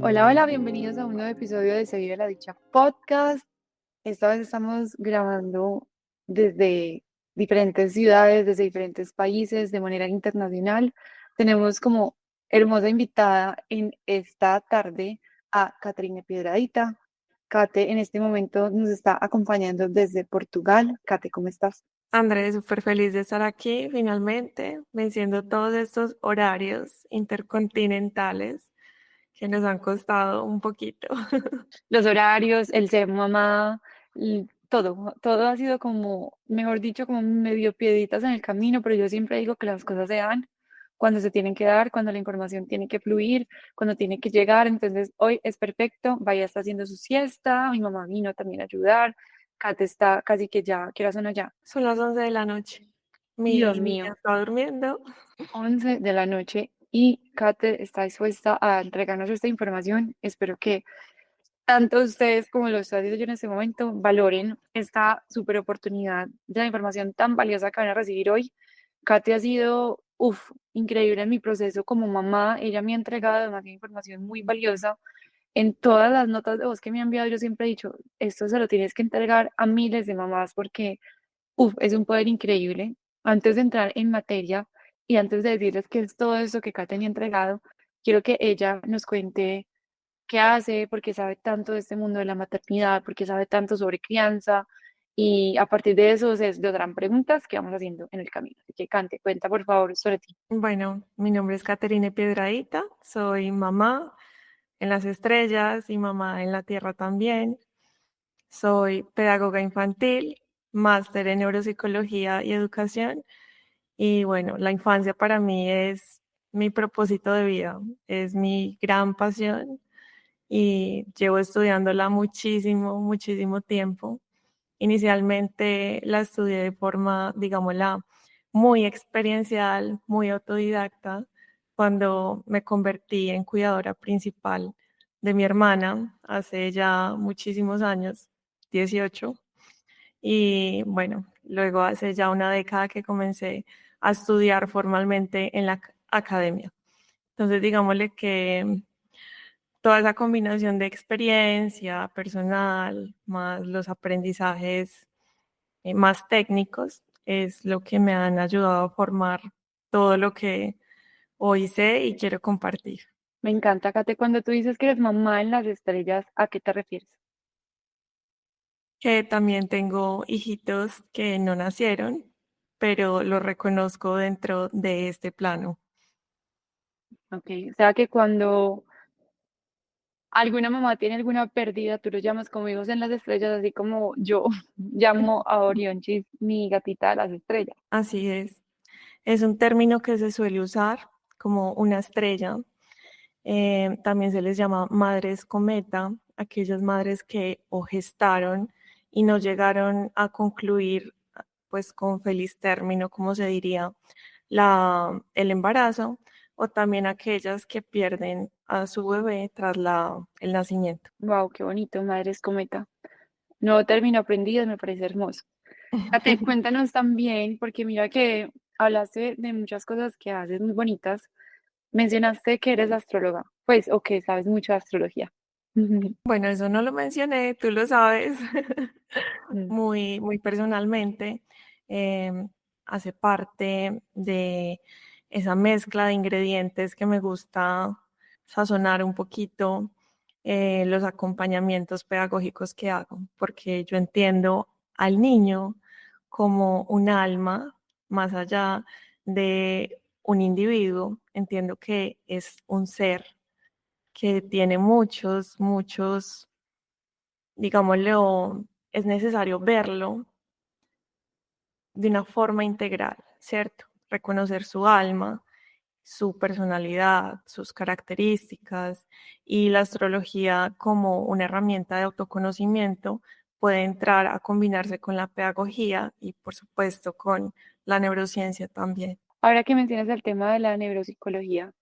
Hola, hola, bienvenidos a un nuevo episodio de Se Vive la Dicha Podcast. Esta vez estamos grabando desde diferentes ciudades, desde diferentes países, de manera internacional. Tenemos como hermosa invitada en esta tarde a Caterine Piedradita. Kate en este momento nos está acompañando desde Portugal. Kate, ¿cómo estás? Andrés, súper feliz de estar aquí finalmente, venciendo todos estos horarios intercontinentales que nos han costado un poquito. Los horarios, el ser mamá, todo ha sido como, mejor dicho, como medio piedritas en el camino, pero yo siempre digo que las cosas se dan cuando se tienen que dar, cuando la información tiene que fluir, cuando tiene que llegar. Entonces, hoy es perfecto. Vaya está haciendo su siesta, mi mamá vino también a ayudar. Kate está casi que ya, ¿qué hora son ya? Son las 11 de la noche. Dios Mi niña mío, está durmiendo. 11 de la noche y Kate está dispuesta a entregarnos esta información. Espero que tanto ustedes como lo estoy haciendo yo en este momento valoren esta super oportunidad de la información tan valiosa que van a recibir hoy. Katy ha sido, increíble en mi proceso como mamá. Ella me ha entregado demasiada información muy valiosa. En todas las notas de voz que me ha enviado, yo siempre he dicho, esto se lo tienes que entregar a miles de mamás porque, es un poder increíble. Antes de entrar en materia y antes de decirles qué es todo eso que Katy me ha entregado, quiero que ella nos cuente qué hace, por qué sabe tanto de este mundo de la maternidad, por qué sabe tanto sobre crianza. Y a partir de eso se desdoblarán preguntas que vamos haciendo en el camino. Así que Cante, cuenta por favor sobre ti. Bueno, mi nombre es Caterine Piedradita, soy mamá en las estrellas y mamá en la tierra también. Soy pedagoga infantil, máster en neuropsicología y educación. Y bueno, la infancia para mí es mi propósito de vida, es mi gran pasión y llevo estudiándola muchísimo, muchísimo tiempo. Inicialmente la estudié de forma, digámosla, muy experiencial, muy autodidacta, cuando me convertí en cuidadora principal de mi hermana hace ya muchísimos años, 18. Y bueno, luego hace ya una década que comencé a estudiar formalmente en la academia. Entonces, digámosle que toda esa combinación de experiencia personal más los aprendizajes más técnicos es lo que me han ayudado a formar todo lo que hoy sé y quiero compartir. Me encanta, Kate, cuando tú dices que eres mamá en las estrellas, ¿a qué te refieres? Que también tengo hijitos que no nacieron, pero los reconozco dentro de este plano. Ok, o sea que cuando alguna mamá tiene alguna pérdida, tú lo llamas como hijos en las estrellas, así como yo llamo a Orionchis mi gatita de las estrellas. Así es. Es un término que se suele usar como una estrella. También se les llama madres cometa, aquellas madres que o gestaron y no llegaron a concluir, pues con feliz término, como se diría, el embarazo, o también aquellas que pierden a su bebé tras el nacimiento. Wow, qué bonito, madres cometa. No término aprendido, me parece hermoso. Kate, cuéntanos también, porque mira que hablaste de muchas cosas que haces muy bonitas. Mencionaste que eres astróloga, pues, o que sabes mucho de astrología. Bueno, eso no lo mencioné, tú lo sabes, Mm. muy, muy personalmente. em, Hace parte de esa mezcla de ingredientes que me gusta sazonar un poquito los acompañamientos pedagógicos que hago, porque yo entiendo al niño como un alma más allá de un individuo, entiendo que es un ser que tiene muchos, muchos, digámoslo, es necesario verlo de una forma integral, ¿cierto? Reconocer su alma, su personalidad, sus características y la astrología como una herramienta de autoconocimiento puede entrar a combinarse con la pedagogía y por supuesto con la neurociencia también. Ahora que mencionas el tema de la neuropsicología,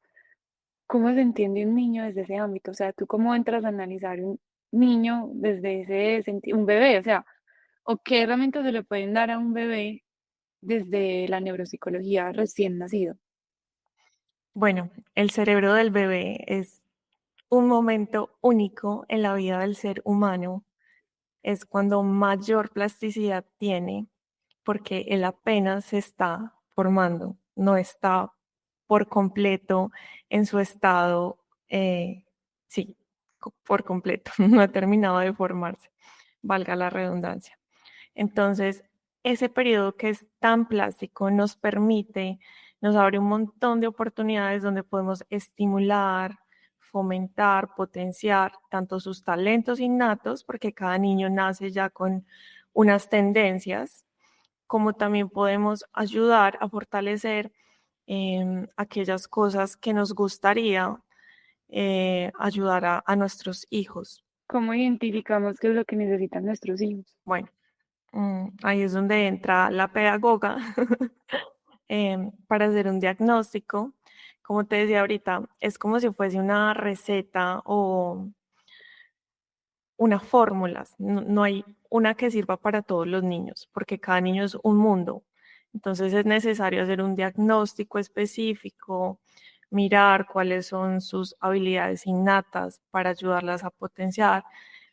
¿cómo se entiende un niño desde ese ámbito? O sea, ¿tú cómo entras a analizar un niño desde ese sentido, un bebé? O sea, ¿o qué herramientas se le pueden dar a un bebé desde la neuropsicología recién nacido? Bueno, el cerebro del bebé es un momento único en la vida del ser humano. Es cuando mayor plasticidad tiene, porque él apenas se está formando, no está por completo en su estado, sí, por completo, no ha terminado de formarse, valga la redundancia. Entonces, ese periodo que es tan plástico nos abre un montón de oportunidades donde podemos estimular, fomentar, potenciar tanto sus talentos innatos, porque cada niño nace ya con unas tendencias, como también podemos ayudar a fortalecer aquellas cosas que nos gustaría ayudar a nuestros hijos. ¿Cómo identificamos qué es lo que necesitan nuestros hijos? Bueno, ahí es donde entra la pedagoga para hacer un diagnóstico. Como te decía ahorita, es como si fuese una receta o una fórmula. No, no hay una que sirva para todos los niños, porque cada niño es un mundo. Entonces es necesario hacer un diagnóstico específico, mirar cuáles son sus habilidades innatas para ayudarlas a potenciar,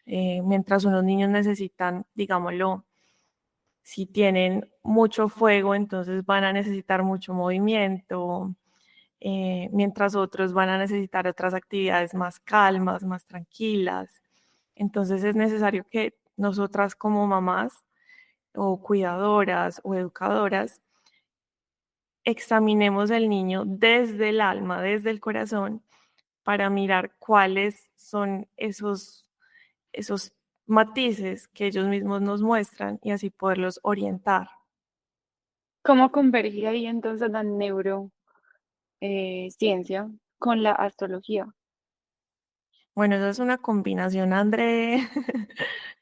mientras unos niños necesitan, digámoslo, si tienen mucho fuego, entonces van a necesitar mucho movimiento, mientras otros van a necesitar otras actividades más calmas, más tranquilas. Entonces es necesario que nosotras como mamás o cuidadoras o educadoras examinemos el niño desde el alma, desde el corazón, para mirar cuáles son esos matices que ellos mismos nos muestran y así poderlos orientar. ¿Cómo converge ahí entonces la neurociencia con la astrología? Bueno, esa es una combinación, André,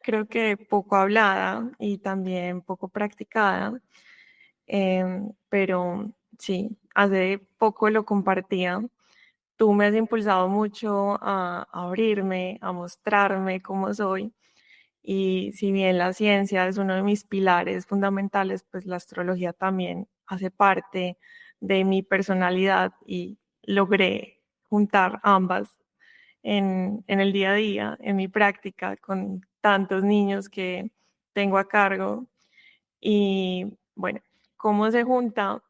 creo que poco hablada y también poco practicada, pero sí, hace poco lo compartía. Tú me has impulsado mucho a abrirme, a mostrarme cómo soy. Y si bien la ciencia es uno de mis pilares fundamentales, pues la astrología también hace parte de mi personalidad y logré juntar ambas en el día a día, en mi práctica, con tantos niños que tengo a cargo. Y bueno, ¿cómo se junta?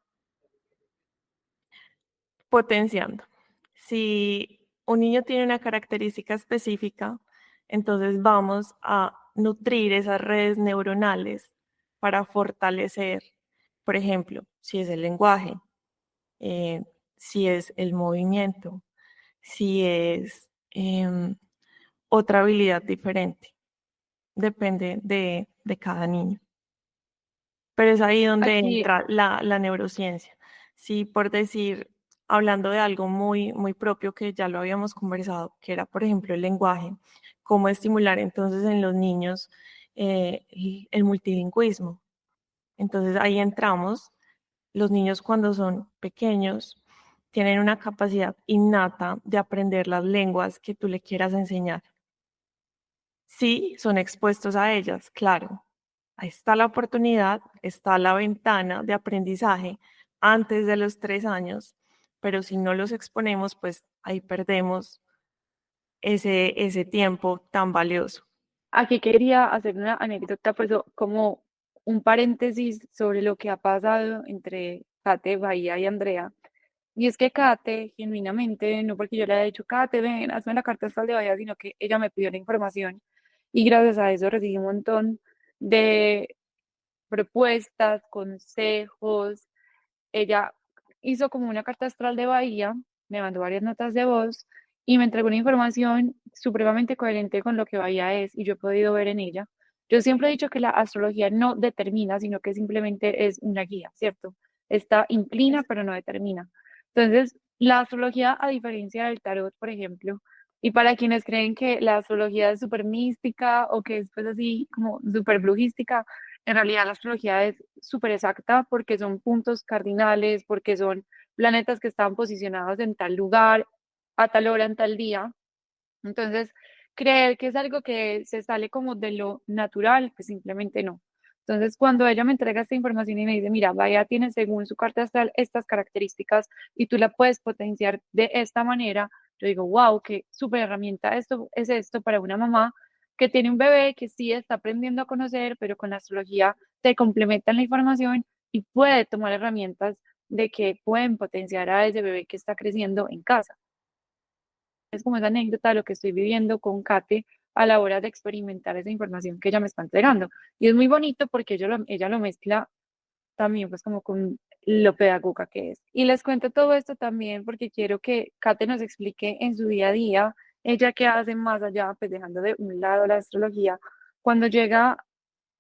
Potenciando. Si un niño tiene una característica específica, entonces vamos a nutrir esas redes neuronales para fortalecer, por ejemplo, si es el lenguaje, eh, si es el movimiento, si es otra habilidad diferente. Depende de cada niño. Pero es ahí donde Aquí, entra la neurociencia. Sí, por decir, hablando de algo muy, muy propio que ya lo habíamos conversado, que era, por ejemplo, el lenguaje, cómo estimular entonces en los niños el multilingüismo. Entonces ahí entramos, los niños cuando son pequeños tienen una capacidad innata de aprender las lenguas que tú le quieras enseñar. Sí, son expuestos a ellas, claro. Ahí está la oportunidad, está la ventana de aprendizaje antes de los 3 años, pero si no los exponemos, pues ahí perdemos ese tiempo tan valioso. aquí quería hacer una anécdota, pues como un paréntesis sobre lo que ha pasado entre Kate, Bahía y Andrea. Y es que Kate, genuinamente, no porque yo le haya dicho, Kate, ven, hazme la carta astral de Bahía, sino que ella me pidió la información y gracias a eso recibí un montón de propuestas, consejos. Ella hizo como una carta astral de Bahía, me mandó varias notas de voz y me entregó una información supremamente coherente con lo que Bahía es y yo he podido ver en ella. Yo siempre he dicho que la astrología no determina, sino que simplemente es una guía, ¿cierto? Esta inclina, pero no determina. Entonces, la astrología, a diferencia del tarot, por ejemplo, y para quienes creen que la astrología es súper mística o que es pues así como súper brujística, en realidad la astrología es súper exacta porque son puntos cardinales, porque son planetas que están posicionados en tal lugar, a tal hora, en tal día. Entonces, creer que es algo que se sale como de lo natural, pues simplemente no. Entonces, cuando ella me entrega esta información y me dice, mira, vaya, tiene según su carta astral estas características y tú la puedes potenciar de esta manera, Yo digo, wow, qué súper herramienta esto es esto para una mamá que tiene un bebé que sí está aprendiendo a conocer, pero con la astrología te complementan la información y puede tomar herramientas de que pueden potenciar a ese bebé que está creciendo en casa. Es como esa anécdota de lo que estoy viviendo con Kate a la hora de experimentar esa información que ella me está entregando. Y es muy bonito porque ella lo mezcla también pues como con lo pedagoga que es. Y les cuento todo esto también porque quiero que Kate nos explique en su día a día, ella qué hace más allá, pues dejando de un lado la astrología, cuando llega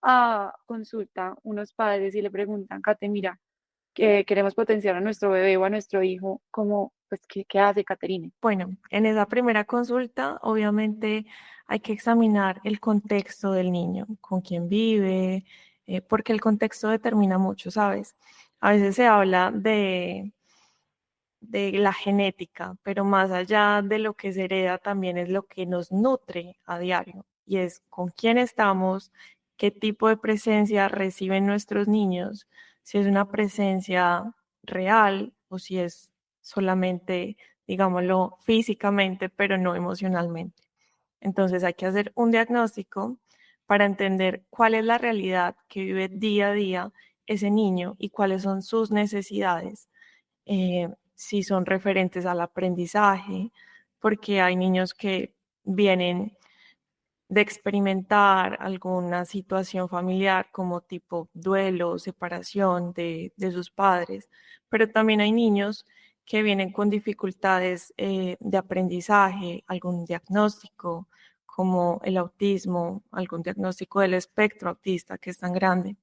a consulta unos padres y le preguntan, Kate, mira, que queremos potenciar a nuestro bebé o a nuestro hijo, ¿cómo, pues, qué hace Caterine? Bueno, en esa primera consulta, obviamente hay que examinar el contexto del niño, con quién vive, porque el contexto determina mucho, ¿sabes? A veces se habla de la genética, pero más allá de lo que se hereda también es lo que nos nutre a diario y es con quién estamos, qué tipo de presencia reciben nuestros niños, si es una presencia real o si es solamente, digámoslo, físicamente, pero no emocionalmente. Entonces hay que hacer un diagnóstico para entender cuál es la realidad que vive día a día ese niño y cuáles son sus necesidades, si son referentes al aprendizaje, porque hay niños que vienen de experimentar alguna situación familiar como tipo duelo, separación de sus padres, pero también hay niños que vienen con dificultades de aprendizaje, algún diagnóstico como el autismo, algún diagnóstico del espectro autista que es tan grande,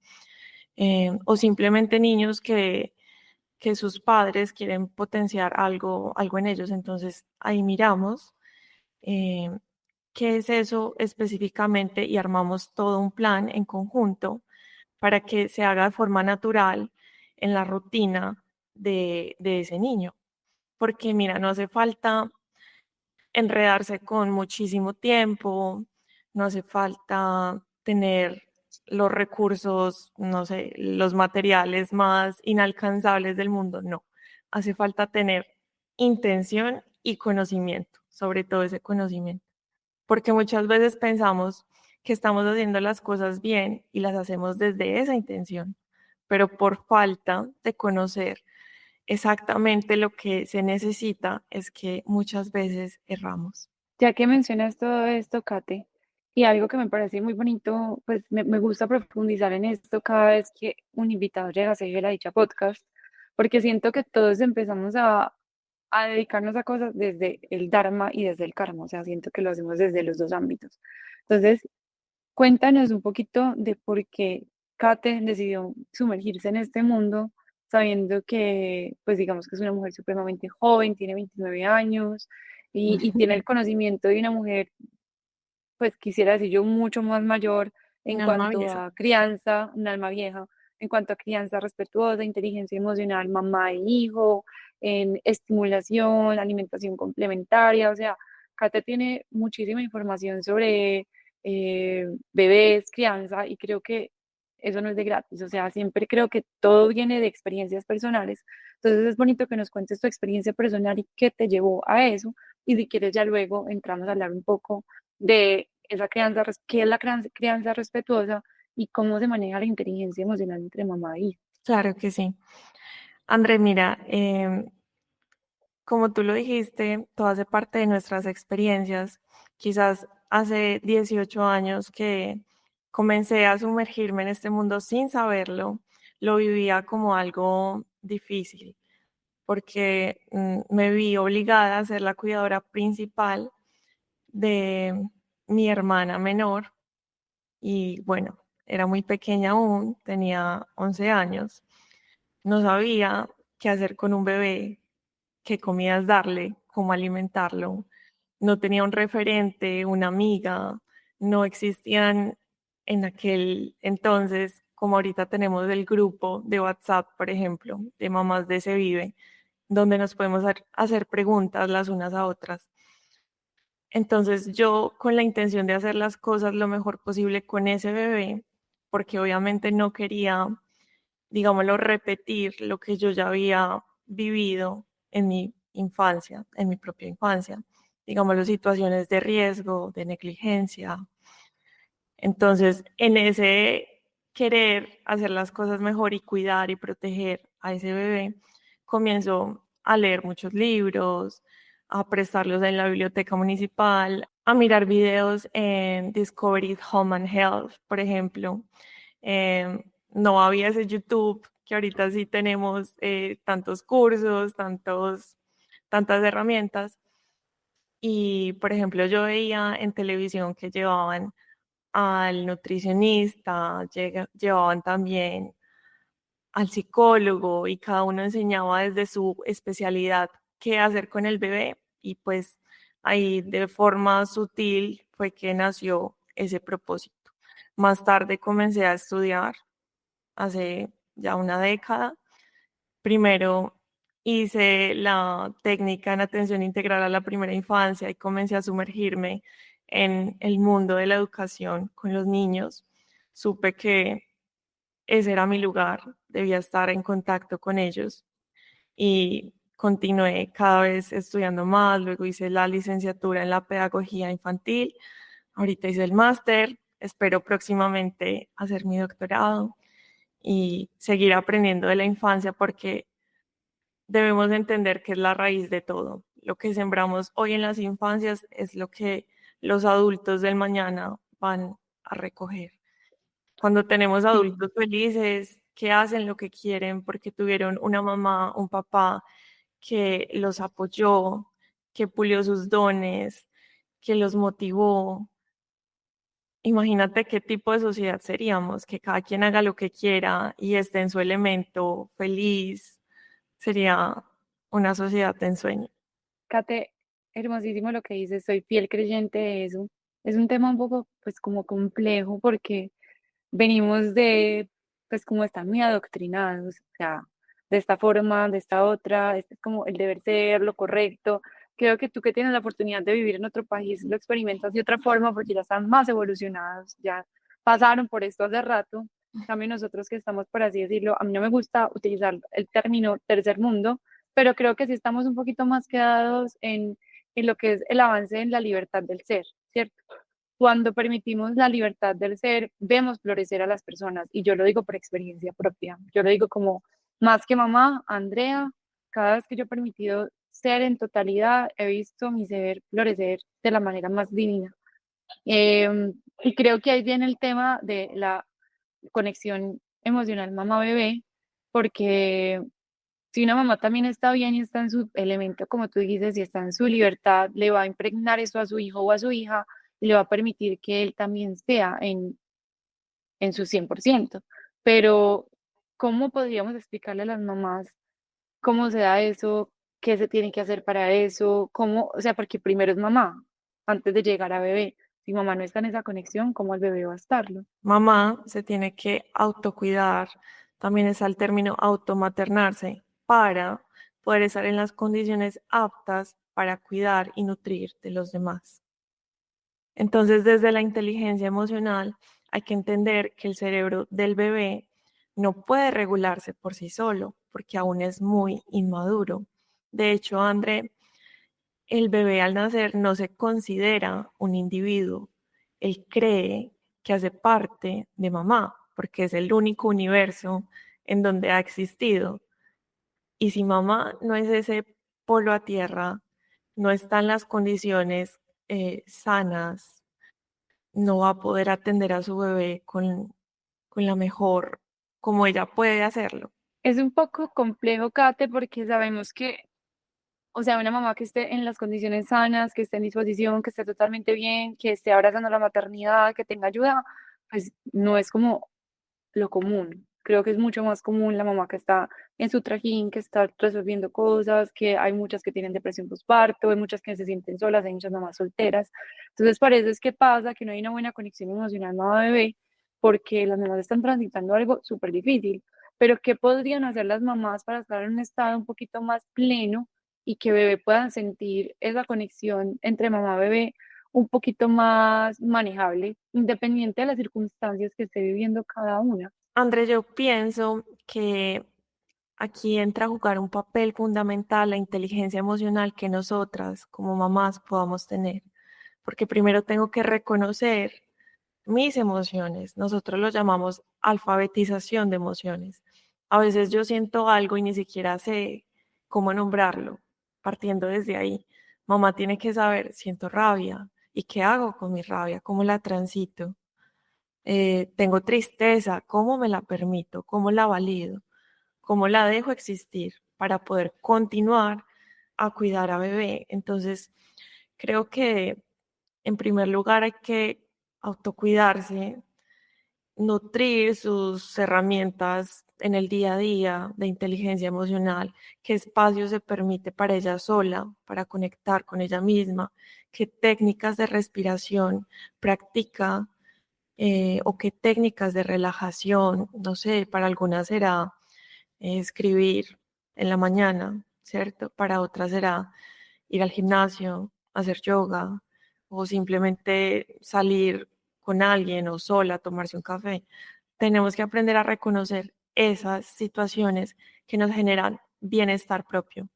o simplemente niños que sus padres quieren potenciar algo en ellos. Entonces ahí miramos eh, qué es eso específicamente y armamos todo un plan en conjunto para que se haga de forma natural en la rutina de ese niño. Porque mira, no hace falta enredarse con muchísimo tiempo, no hace falta tener los recursos, no sé, los materiales más inalcanzables del mundo, no. Hace falta tener intención y conocimiento, sobre todo ese conocimiento, porque muchas veces pensamos que estamos haciendo las cosas bien y las hacemos desde esa intención, pero por falta de conocer exactamente lo que se necesita es que muchas veces erramos. Ya que mencionas todo esto, Kate, y algo que me parece muy bonito, pues me gusta profundizar en esto cada vez que un invitado llega a seguir a dicha podcast, porque siento que todos empezamos a dedicarnos a cosas desde el Dharma y desde el Karma, o sea, siento que lo hacemos desde los dos ámbitos. Entonces, cuéntanos un poquito de por qué Kate decidió sumergirse en este mundo, sabiendo que, pues digamos que es una mujer supremamente joven, tiene 29 años y tiene el conocimiento de una mujer, pues quisiera decir yo, mucho más mayor en Un alma cuanto vieja. a crianza, un alma vieja, en cuanto a crianza respetuosa, inteligencia emocional, mamá e hijo, en estimulación, alimentación complementaria, o sea, Kate tiene muchísima información sobre bebés, crianza, y creo que eso no es de gratis, o sea, siempre creo que todo viene de experiencias personales, entonces es bonito que nos cuentes tu experiencia personal y qué te llevó a eso, y si quieres ya luego entramos a hablar un poco de esa crianza, qué es la crianza respetuosa y cómo se maneja la inteligencia emocional entre mamá e hijo. Claro que sí. André, mira, como tú lo dijiste, todo hace parte de nuestras experiencias. Quizás hace 18 años que comencé a sumergirme en este mundo sin saberlo, lo vivía como algo difícil, porque me vi obligada a ser la cuidadora principal de mi hermana menor y bueno, era muy pequeña aún, tenía 11 años, no sabía qué hacer con un bebé, qué comidas darle, cómo alimentarlo, no tenía un referente, una amiga, no existían en aquel entonces, como ahorita tenemos el grupo de WhatsApp, por ejemplo, de mamás de Se Vive, donde nos podemos hacer preguntas las unas a otras. Entonces yo con la intención de hacer las cosas lo mejor posible con ese bebé, porque obviamente no quería, digámoslo, repetir lo que yo ya había vivido en mi infancia, en mi propia infancia, digamos, las situaciones de riesgo, de negligencia. Entonces, en ese querer hacer las cosas mejor y cuidar y proteger a ese bebé, comienzo a leer muchos libros, a prestarlos en la biblioteca municipal, a mirar videos en Discovery Home and Health, por ejemplo. No había ese YouTube que ahorita sí tenemos tantos cursos, tantas herramientas. Y, por ejemplo, yo veía en televisión que llevaban al nutricionista, llevaban también al psicólogo y cada uno enseñaba desde su especialidad qué hacer con el bebé y pues ahí de forma sutil fue que nació ese propósito. Más tarde comencé a estudiar, hace ya una década. Primero hice la técnica en atención integral a la primera infancia y comencé a sumergirme en el mundo de la educación con los niños. Supe que ese era mi lugar, debía estar en contacto con ellos y continué cada vez estudiando más. Luego hice la licenciatura en la pedagogía infantil, ahorita hice el máster, espero próximamente hacer mi doctorado y seguir aprendiendo de la infancia porque debemos entender que es la raíz de todo. Lo que sembramos hoy en las infancias es lo que los adultos del mañana van a recoger. Cuando tenemos Sí. adultos felices que hacen lo que quieren porque tuvieron una mamá, un papá que los apoyó, que pulió sus dones, que los motivó. Imagínate qué tipo de sociedad seríamos, que cada quien haga lo que quiera y esté en su elemento feliz. Sería una sociedad de ensueño. Kate, hermosísimo lo que dices, soy fiel creyente de eso. Es un tema un poco, pues, como complejo porque venimos de, pues, como están muy adoctrinados, o sea, de esta forma, de esta otra, este es como el deber ser, lo correcto. Creo que tú que tienes la oportunidad de vivir en otro país lo experimentas de otra forma porque ya están más evolucionados, ya pasaron por esto hace rato. También nosotros que estamos, por así decirlo, a mí no me gusta utilizar el término tercer mundo, pero creo que sí estamos un poquito más quedados en lo que es el avance en la libertad del ser, ¿cierto? Cuando permitimos la libertad del ser, vemos florecer a las personas. Y yo lo digo por experiencia propia. Yo lo digo como más que mamá, Andrea, cada vez que yo he permitido ser en totalidad, he visto mi ser florecer de la manera más divina. Y creo que ahí viene el tema de la conexión emocional mamá-bebé, porque si una mamá también está bien y está en su elemento, como tú dices, y está en su libertad, le va a impregnar eso a su hijo o a su hija y le va a permitir que él también sea en su 100%. Pero, ¿cómo podríamos explicarle a las mamás cómo se da eso? ¿Qué se tiene que hacer para eso? ¿Cómo? O sea, porque primero es mamá, antes de llegar a bebé. Si mamá no está en esa conexión, ¿cómo el bebé va a estarlo? Mamá se tiene que autocuidar, también está el término automaternarse para poder estar en las condiciones aptas para cuidar y nutrir de los demás. Entonces, desde la inteligencia emocional hay que entender que el cerebro del bebé no puede regularse por sí solo porque aún es muy inmaduro. De hecho, André, el bebé al nacer no se considera un individuo. Él cree que hace parte de mamá porque es el único universo en donde ha existido. Y si mamá no es ese polo a tierra, no está en las condiciones sanas, no va a poder atender a su bebé con la mejor, como ella puede hacerlo. Es un poco complejo, Kate, porque sabemos que, o sea, una mamá que esté en las condiciones sanas, que esté en disposición, que esté totalmente bien, que esté abrazando la maternidad, que tenga ayuda, pues no es como lo común. Creo que es mucho más común la mamá que está en su trajín, que está resolviendo cosas, que hay muchas que tienen depresión postparto, hay muchas que se sienten solas, hay muchas mamás solteras. Entonces, por eso es que pasa que no hay una buena conexión emocional mamá-bebé, porque las mamás están transitando algo súper difícil. Pero, ¿qué podrían hacer las mamás para estar en un estado un poquito más pleno y que bebé puedan sentir esa conexión entre mamá-bebé un poquito más manejable, independiente de las circunstancias que esté viviendo cada una? André, yo pienso que aquí entra a jugar un papel fundamental la inteligencia emocional que nosotras como mamás podamos tener, porque primero tengo que reconocer mis emociones. Nosotros lo llamamos alfabetización de emociones. A veces yo siento algo y ni siquiera sé cómo nombrarlo, partiendo desde ahí. Mamá tiene que saber, siento rabia, ¿y qué hago con mi rabia? ¿Cómo la transito? Tengo tristeza, ¿cómo me la permito? ¿Cómo la valido? ¿Cómo la dejo existir para poder continuar a cuidar a bebé? Entonces, creo que en primer lugar hay que autocuidarse, nutrir sus herramientas en el día a día de inteligencia emocional, qué espacio se permite para ella sola, para conectar con ella misma, qué técnicas de respiración practica o qué técnicas de relajación, no sé, para algunas será escribir en la mañana, ¿cierto? Para otras será ir al gimnasio, hacer yoga o simplemente salir con alguien o sola, tomarse un café. Tenemos que aprender a reconocer esas situaciones que nos generan bienestar propio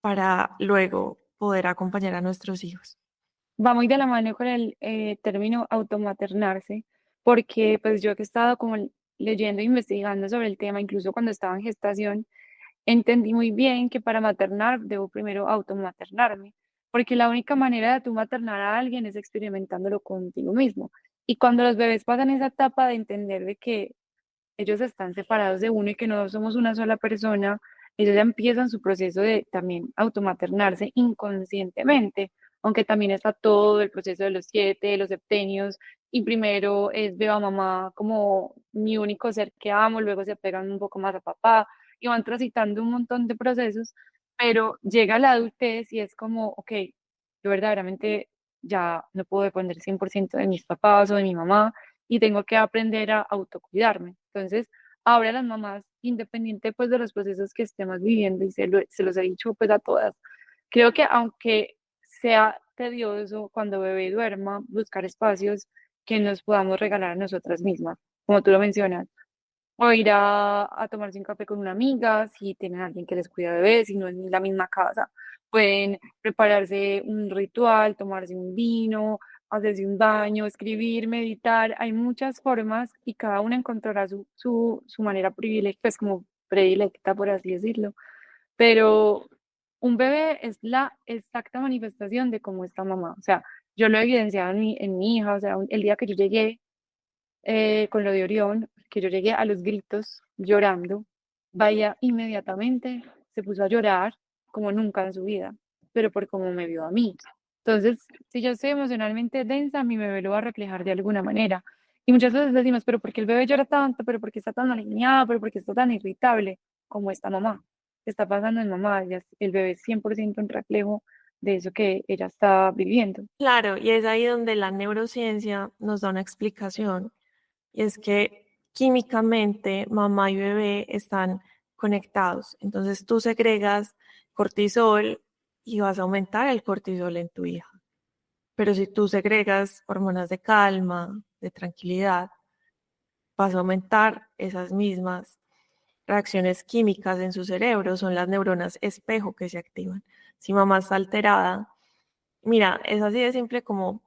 para luego poder acompañar a nuestros hijos. Va muy de la mano con el término automaternarse, porque pues yo que he estado como leyendo e investigando sobre el tema, incluso cuando estaba en gestación, entendí muy bien que para maternar debo primero automaternarme, porque la única manera de tú maternar a alguien es experimentándolo contigo mismo. Y cuando los bebés pasan esa etapa de entender de que ellos están separados de uno y que no somos una sola persona, ellos ya empiezan su proceso de también automaternarse inconscientemente, aunque también está todo el proceso de los 7, de los septenios, y primero es veo a mamá como mi único ser que amo, luego se pegan un poco más a papá y van transitando un montón de procesos, pero llega la adultez y es como, ok, yo verdaderamente ya no puedo depender 100% de mis papás o de mi mamá y tengo que aprender a autocuidarme. Entonces, ahora las mamás, independiente pues de los procesos que estemos viviendo, y se los he dicho pues a todas, creo que aunque sea tedioso cuando bebé duerma, buscar espacios que nos podamos regalar a nosotras mismas, como tú lo mencionas, o ir a tomarse un café con una amiga, si tienen a alguien que les cuida bebés, si no es en la misma casa. Pueden prepararse un ritual, tomarse un vino, hacerse un baño, escribir, meditar. Hay muchas formas y cada una encontrará su manera privilegiada, pues como predilecta, por así decirlo. Pero un bebé es la exacta manifestación de cómo está mamá. O sea, yo lo he evidenciado en mi hija, o sea, el día que yo llegué con lo de Orión, que yo llegué a los gritos llorando, vaya inmediatamente se puso a llorar como nunca en su vida, pero por cómo me vio a mí. Entonces, si yo estoy emocionalmente densa, mi bebé lo va a reflejar de alguna manera. Y muchas veces decimos, pero ¿por qué el bebé llora tanto? ¿Pero por qué está tan alineado? ¿Pero por qué está tan irritable? Como esta mamá. ¿Qué está pasando en mamá? El bebé es 100% un reflejo de eso que ella está viviendo. Claro, y es ahí donde la neurociencia nos da una explicación, y es que químicamente mamá y bebé están conectados. Entonces tú segregas cortisol y vas a aumentar el cortisol en tu hija. Pero si tú segregas hormonas de calma, de tranquilidad, vas a aumentar esas mismas reacciones químicas en su cerebro, son las neuronas espejo que se activan. Si mamá está alterada, mira, es así de simple como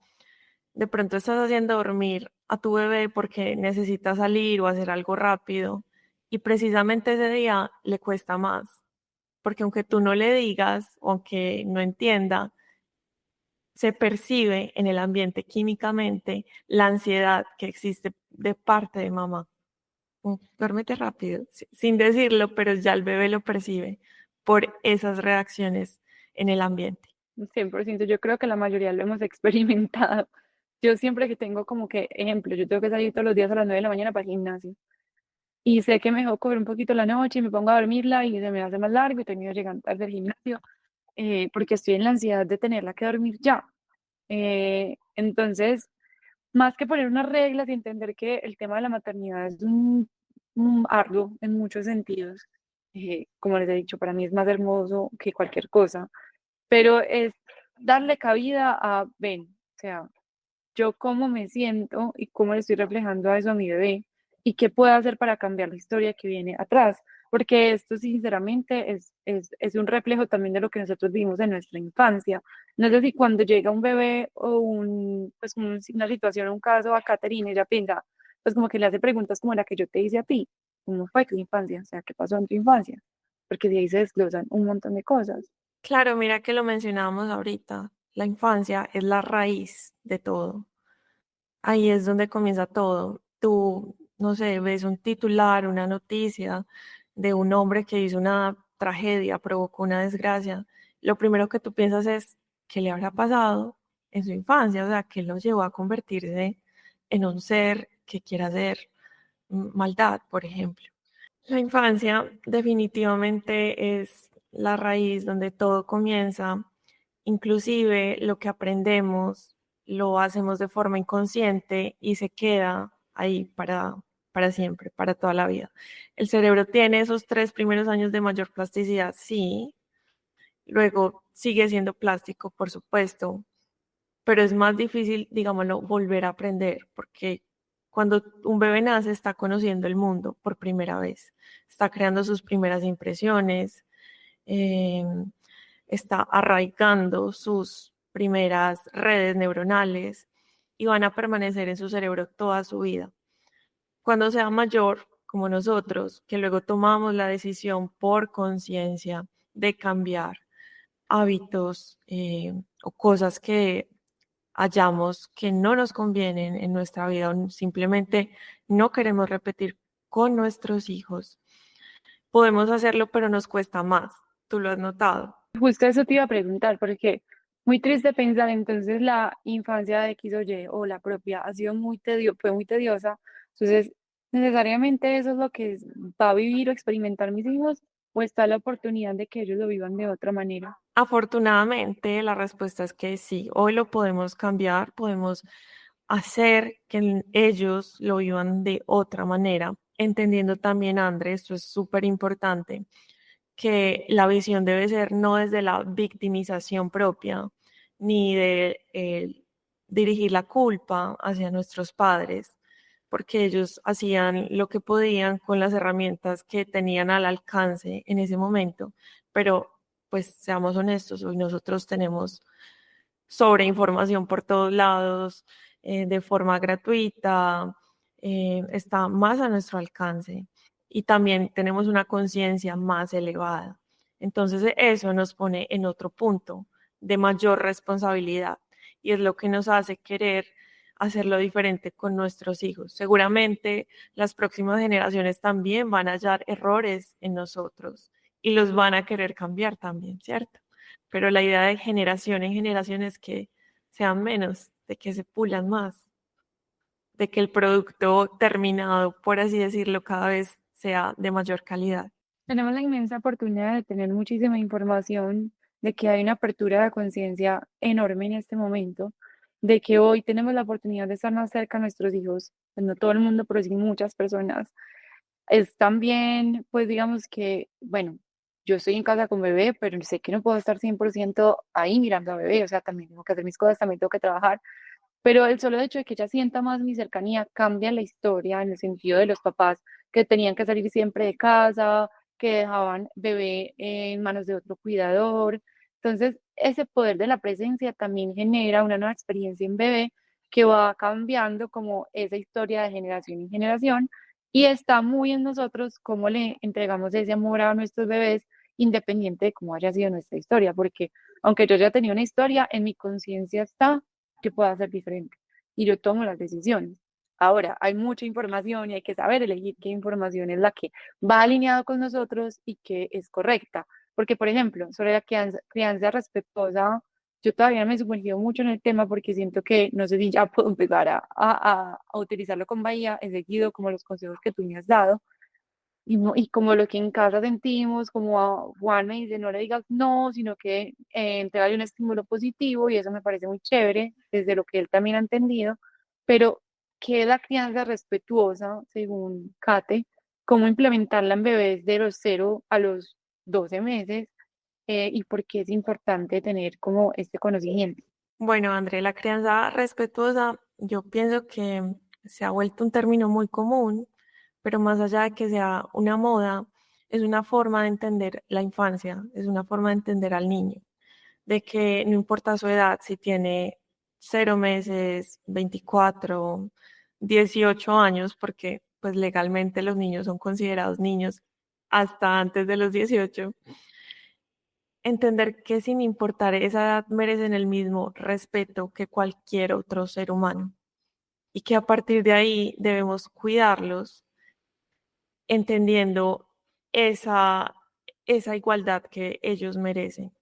de pronto estás haciendo dormir a tu bebé porque necesita salir o hacer algo rápido y precisamente ese día le cuesta más, porque aunque tú no le digas o aunque no entienda, se percibe en el ambiente químicamente la ansiedad que existe de parte de mamá. Duérmete rápido, sin decirlo, pero ya el bebé lo percibe por esas reacciones en el ambiente. 100%, yo creo que la mayoría lo hemos experimentado. Yo siempre que tengo como que, ejemplo, yo tengo que salir todos los días a las 9 de la mañana para el gimnasio y sé que me dejo coger un poquito la noche y me pongo a dormirla y se me hace más largo y termino llegando tarde al gimnasio porque estoy en la ansiedad de tenerla que dormir ya. Entonces, más que poner unas reglas y entender que el tema de la maternidad es un arduo en muchos sentidos, como les he dicho, para mí es más hermoso que cualquier cosa, pero es darle cabida a, ven, o sea, yo cómo me siento y cómo le estoy reflejando a eso a mi bebé y qué puedo hacer para cambiar la historia que viene atrás. porque esto sinceramente es un reflejo también de lo que nosotros vimos en nuestra infancia. No sé si cuando llega un bebé o pues una situación, un caso a Caterina, ella piensa, pues como que le hace preguntas como la que yo te hice a ti, ¿cómo fue tu infancia? O sea, ¿qué pasó en tu infancia? Porque de ahí se desglosan un montón de cosas. Claro, mira que lo mencionábamos ahorita. La infancia es la raíz de todo. Ahí es donde comienza todo. Tú, no sé, ves un titular, una noticia de un hombre que hizo una tragedia, provocó una desgracia. Lo primero que tú piensas es, ¿qué le habrá pasado en su infancia? O sea, ¿qué lo llevó a convertirse en un ser que quiera hacer maldad, por ejemplo? La infancia definitivamente es la raíz donde todo comienza, inclusive lo que aprendemos lo hacemos de forma inconsciente y se queda ahí para siempre, para toda la vida. El cerebro tiene esos 3 primeros años de mayor plasticidad, sí, luego sigue siendo plástico, por supuesto, pero es más difícil, digámoslo, volver a aprender, porque cuando un bebé nace está conociendo el mundo por primera vez, está creando sus primeras impresiones, eh, está arraigando sus primeras redes neuronales y van a permanecer en su cerebro toda su vida. Cuando sea mayor, como nosotros, que luego tomamos la decisión por conciencia de cambiar hábitos o cosas que hallamos que no nos convienen en nuestra vida o simplemente no queremos repetir con nuestros hijos. Podemos hacerlo, pero nos cuesta más. ¿Tú lo has notado? Justo eso te iba a preguntar, porque muy triste pensar, entonces la infancia de X o Y o la propia ha sido fue muy tediosa, entonces necesariamente eso es lo que va a vivir o experimentar mis hijos, o está la oportunidad de que ellos lo vivan de otra manera. Afortunadamente, la respuesta es que sí. Hoy lo podemos cambiar, podemos hacer que ellos lo vivan de otra manera, entendiendo también, André, esto es súper importante, que la visión debe ser no desde la victimización propia, ni de dirigir la culpa hacia nuestros padres, porque ellos hacían lo que podían con las herramientas que tenían al alcance en ese momento, pero pues seamos honestos, hoy nosotros tenemos sobreinformación por todos lados, de forma gratuita, está más a nuestro alcance y también tenemos una conciencia más elevada. Entonces eso nos pone en otro punto de mayor responsabilidad y es lo que nos hace querer hacerlo diferente con nuestros hijos. Seguramente las próximas generaciones también van a hallar errores en nosotros y los van a querer cambiar también, ¿cierto? Pero la idea de generación en generación es que sean menos, de que se pulan más, de que el producto terminado, por así decirlo, cada vez sea de mayor calidad. Tenemos la inmensa oportunidad de tener muchísima información, de que hay una apertura de conciencia enorme en este momento, de que hoy tenemos la oportunidad de estar más cerca a nuestros hijos, pues no todo el mundo, pero sí muchas personas. Es también, pues digamos que, bueno, yo estoy en casa con bebé, pero sé que no puedo estar 100% ahí mirando a bebé, o sea, también tengo que hacer mis cosas, también tengo que trabajar, pero el solo hecho de que ella sienta más mi cercanía cambia la historia en el sentido de los papás que tenían que salir siempre de casa, que dejaban bebé en manos de otro cuidador. Entonces, ese poder de la presencia también genera una nueva experiencia en bebé que va cambiando como esa historia de generación en generación y está muy en nosotros cómo le entregamos ese amor a nuestros bebés independiente de cómo haya sido nuestra historia, porque aunque yo ya tenía una historia, en mi conciencia está que pueda ser diferente y yo tomo las decisiones. Ahora, hay mucha información y hay que saber elegir qué información es la que va alineado con nosotros y que es correcta. Porque, por ejemplo, sobre la crianza respetuosa, yo todavía no me he sumergido mucho en el tema porque siento que no sé si ya puedo empezar a utilizarlo con Bahía. He seguido como los consejos que tú me has dado y, y como lo que en casa sentimos, como Juan me dice, no le digas no, sino que entregarle un estímulo positivo y eso me parece muy chévere desde lo que él también ha entendido, pero ¿qué es la crianza respetuosa según Kate? ¿Cómo implementarla en bebés de los 0 a los 12 meses? Y por qué es importante tener como este conocimiento. Bueno, André, la crianza respetuosa, yo pienso que se ha vuelto un término muy común, pero más allá de que sea una moda, es una forma de entender la infancia, es una forma de entender al niño, de que no importa su edad, si tiene 0 meses, 24, 18 años, porque pues legalmente los niños son considerados niños hasta antes de los 18, entender que sin importar esa edad merecen el mismo respeto que cualquier otro ser humano y que a partir de ahí debemos cuidarlos entendiendo esa, esa igualdad que ellos merecen.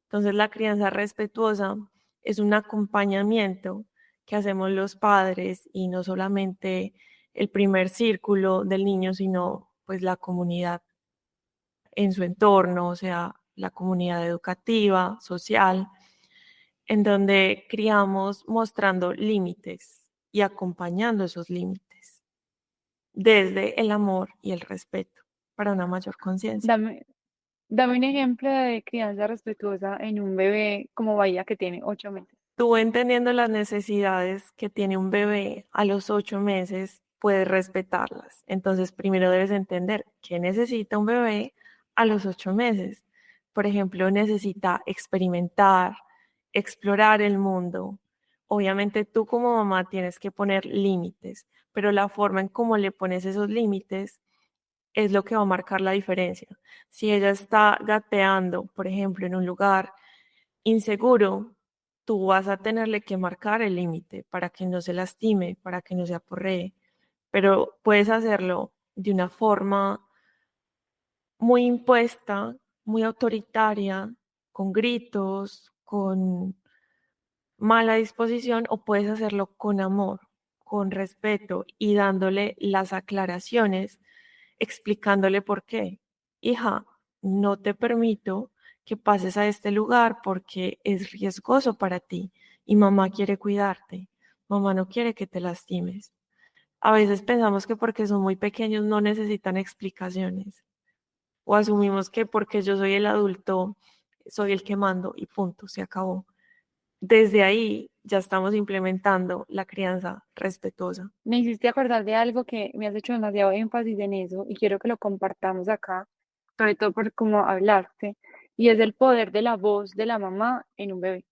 Entonces la crianza respetuosa es un acompañamiento que hacemos los padres y no solamente el primer círculo del niño, sino pues la comunidad en su entorno, o sea, la comunidad educativa, social, en donde criamos mostrando límites y acompañando esos límites desde el amor y el respeto para una mayor conciencia. Dame, dame un ejemplo de crianza respetuosa en un bebé como Bahía que tiene 8 meses. Tú entendiendo las necesidades que tiene un bebé a los 8 meses, puedes respetarlas. Entonces, primero debes entender qué necesita un bebé a los 8 meses. Por ejemplo, necesita experimentar, explorar el mundo. Obviamente tú como mamá tienes que poner límites, pero la forma en cómo le pones esos límites es lo que va a marcar la diferencia. Si ella está gateando, por ejemplo, en un lugar inseguro, tú vas a tenerle que marcar el límite para que no se lastime, para que no se aporree, pero puedes hacerlo de una forma muy impuesta, muy autoritaria, con gritos, con mala disposición, o puedes hacerlo con amor, con respeto y dándole las aclaraciones, explicándole por qué. Hija, no te permito que pases a este lugar porque es riesgoso para ti y mamá quiere cuidarte. Mamá no quiere que te lastimes. A veces pensamos que porque son muy pequeños no necesitan explicaciones o asumimos que porque yo soy el adulto soy el que mando y punto, se acabó. Desde ahí ya estamos implementando la crianza respetuosa. Me hiciste acordar de algo que me has hecho demasiado énfasis en eso y quiero que lo compartamos acá, sobre todo por cómo hablaste, y es el poder de la voz de la mamá en un bebé.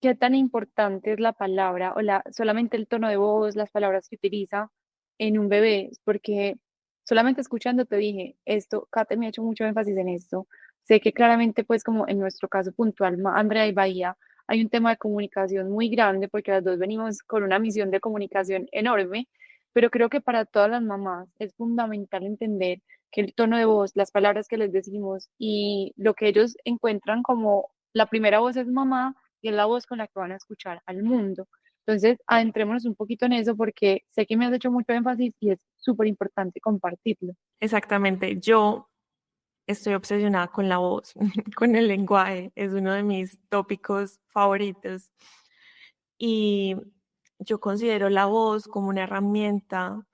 ¿Qué tan importante es la palabra o solamente el tono de voz, las palabras que utiliza en un bebé? Porque solamente escuchando te dije esto, Kate me ha hecho mucho énfasis en esto. Sé que claramente, pues como en nuestro caso puntual, Andrea y Bahía, hay un tema de comunicación muy grande porque las dos venimos con una misión de comunicación enorme, pero creo que para todas las mamás es fundamental entender que el tono de voz, las palabras que les decimos y lo que ellos encuentran como la primera voz es mamá y es la voz con la que van a escuchar al mundo. Entonces, adentrémonos un poquito en eso porque sé que me has hecho mucho énfasis y es súper importante compartirlo. Exactamente, yo estoy obsesionada con la voz, con el lenguaje, es uno de mis tópicos favoritos y yo considero la voz como una herramienta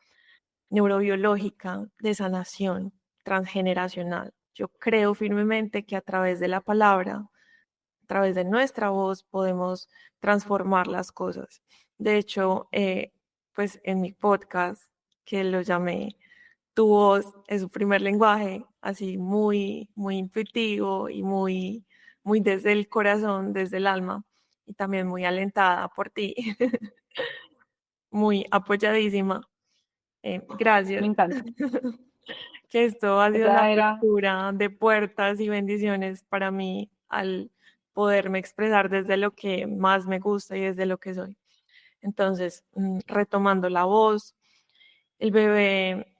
neurobiológica de sanación transgeneracional. Yo creo firmemente que a través de la palabra, a través de nuestra voz, podemos transformar las cosas. De hecho, pues en mi podcast, que lo llamé Tu voz es su primer lenguaje, así muy, muy intuitivo y muy, muy desde el corazón, desde el alma, y también muy alentada por ti, muy apoyadísima. Me Gracias. encanta. Que esto ha sido la Esa era, apertura de puertas y bendiciones para mí al poderme expresar desde lo que más me gusta y desde lo que soy. Entonces, retomando la voz, el bebé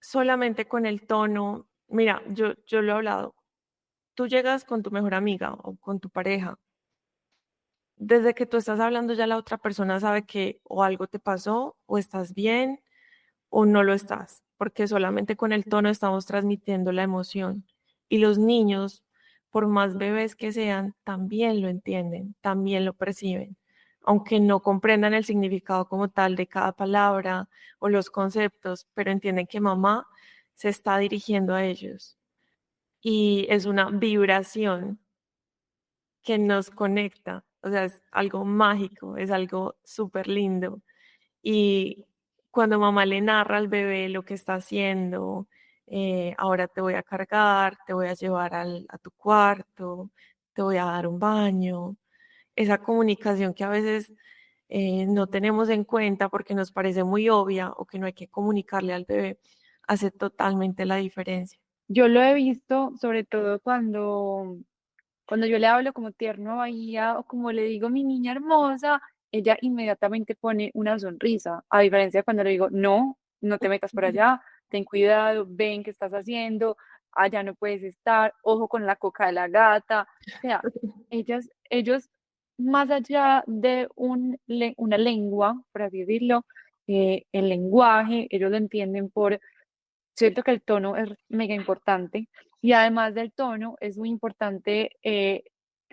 solamente con el tono, mira, yo lo he hablado, tú llegas con tu mejor amiga o con tu pareja, desde que tú estás hablando ya la otra persona sabe que o algo te pasó o estás bien o no lo estás, porque solamente con el tono estamos transmitiendo la emoción. Y los niños, por más bebés que sean, también lo entienden, también lo perciben, aunque no comprendan el significado como tal de cada palabra o los conceptos, pero entienden que mamá se está dirigiendo a ellos. Y es una vibración que nos conecta, o sea, es algo mágico, es algo súper lindo. Y cuando mamá le narra al bebé lo que está haciendo, ahora te voy a cargar, te voy a llevar a tu cuarto, te voy a dar un baño. Esa comunicación que a veces no tenemos en cuenta porque nos parece muy obvia o que no hay que comunicarle al bebé, hace totalmente la diferencia. Yo lo he visto sobre todo cuando yo le hablo como tierno a Bahía o como le digo mi niña hermosa, ella inmediatamente pone una sonrisa. A diferencia de cuando le digo, no, no te metas por allá, ten cuidado, ven qué estás haciendo, allá no puedes estar, ojo con la coca de la gata. O sea, ellos, más allá de una lengua, por así decirlo, el lenguaje, ellos lo entienden por. Siento que el tono es mega importante y además del tono es muy importante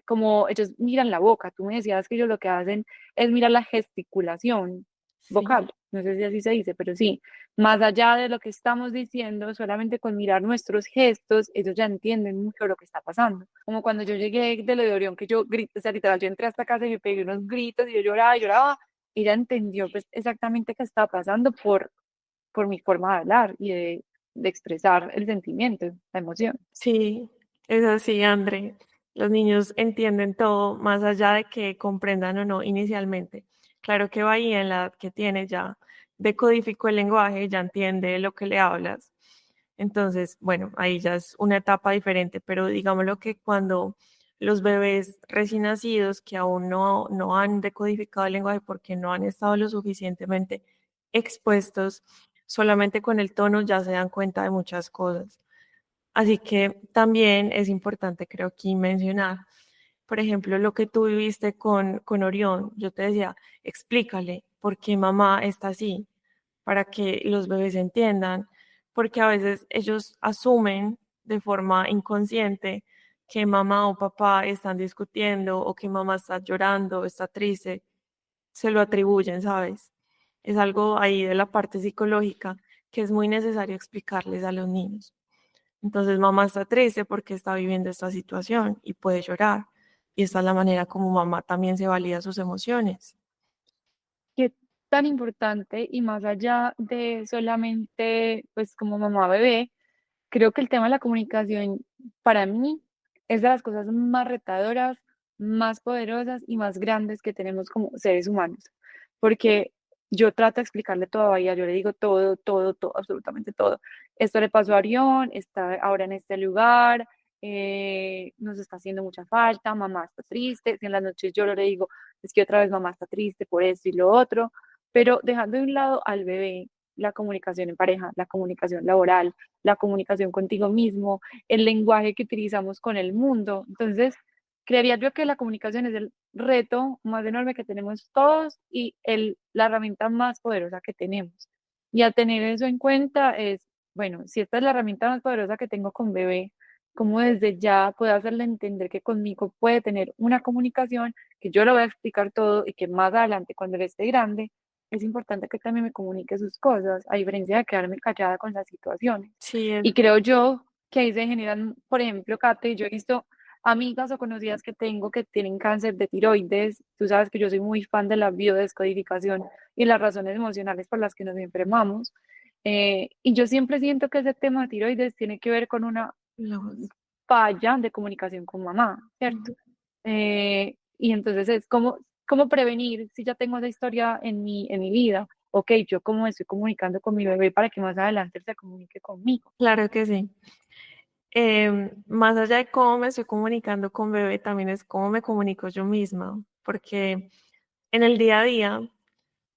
como ellos miran la boca. Tú me decías que ellos lo que hacen es mirar la gesticulación Sí, vocal. No sé si así se dice, pero sí. Más allá de lo que estamos diciendo, solamente con mirar nuestros gestos, ellos ya entienden mucho lo que está pasando. Como cuando yo llegué de lo de Orión, que yo grité, o sea, literal, yo entré a esta casa y me pegué unos gritos y yo lloraba y lloraba. Y ella entendió pues exactamente qué estaba pasando por mi forma de hablar y de expresar el sentimiento, la emoción. sí, es así, André. Los niños entienden todo más allá de que comprendan o no inicialmente. Claro que Bahía en la edad que tiene ya decodificó el lenguaje, ya entiende lo que le hablas. Entonces, bueno, ahí ya es una etapa diferente, pero digámoslo que cuando los bebés recién nacidos que aún no han decodificado el lenguaje porque no han estado lo suficientemente expuestos, solamente con el tono ya se dan cuenta de muchas cosas. Así que también es importante, creo, aquí mencionar, por ejemplo, lo que tú viviste con Orión. Yo te decía, explícale por qué mamá está así, para que los bebés entiendan, porque a veces ellos asumen de forma inconsciente que mamá o papá están discutiendo o que mamá está llorando, está triste, se lo atribuyen, ¿sabes? Es algo ahí de la parte psicológica que es muy necesario explicarles a los niños. Entonces mamá está triste porque está viviendo esta situación y puede llorar. Y esta es la manera como mamá también se valida sus emociones. Qué tan importante y más allá de solamente, pues como mamá bebé, creo que el tema de la comunicación para mí es de las cosas más retadoras, más poderosas y más grandes que tenemos como seres humanos. Porque yo trato de explicarle todo a Bahía, yo le digo todo, todo, todo, absolutamente todo. Esto le pasó a Arión, está ahora en este lugar, nos está haciendo mucha falta, mamá está triste. Si en las noches yo le digo, es que otra vez mamá está triste por esto y lo otro. Pero dejando de un lado al bebé, la comunicación en pareja, la comunicación laboral, la comunicación contigo mismo, el lenguaje que utilizamos con el mundo. Entonces, creería yo que la comunicación es el reto más enorme que tenemos todos y la herramienta más poderosa que tenemos. Y al tener eso en cuenta es, bueno, si esta es la herramienta más poderosa que tengo con bebé, cómo desde ya puedo hacerle entender que conmigo puede tener una comunicación, que yo le voy a explicar todo y que más adelante, cuando él esté grande, es importante que también me comunique sus cosas, a diferencia de quedarme callada con las situaciones. Sí, Y creo yo que ahí se generan, por ejemplo, Kate, yo he visto amigas o conocidas que tengo que tienen cáncer de tiroides. Tú sabes que yo soy muy fan de la biodescodificación y las razones emocionales por las que nos enfermamos. Y yo siempre siento que ese tema de tiroides tiene que ver con una la voz. falla de comunicación con mamá, ¿cierto? Ujú. Y entonces es cómo prevenir si ya tengo esa historia en mi vida. Ok, yo cómo me estoy comunicando con mi bebé para que más adelante él se comunique conmigo. Claro que sí. Más allá de cómo me estoy comunicando con bebé, también es cómo me comunico yo misma, porque en el día a día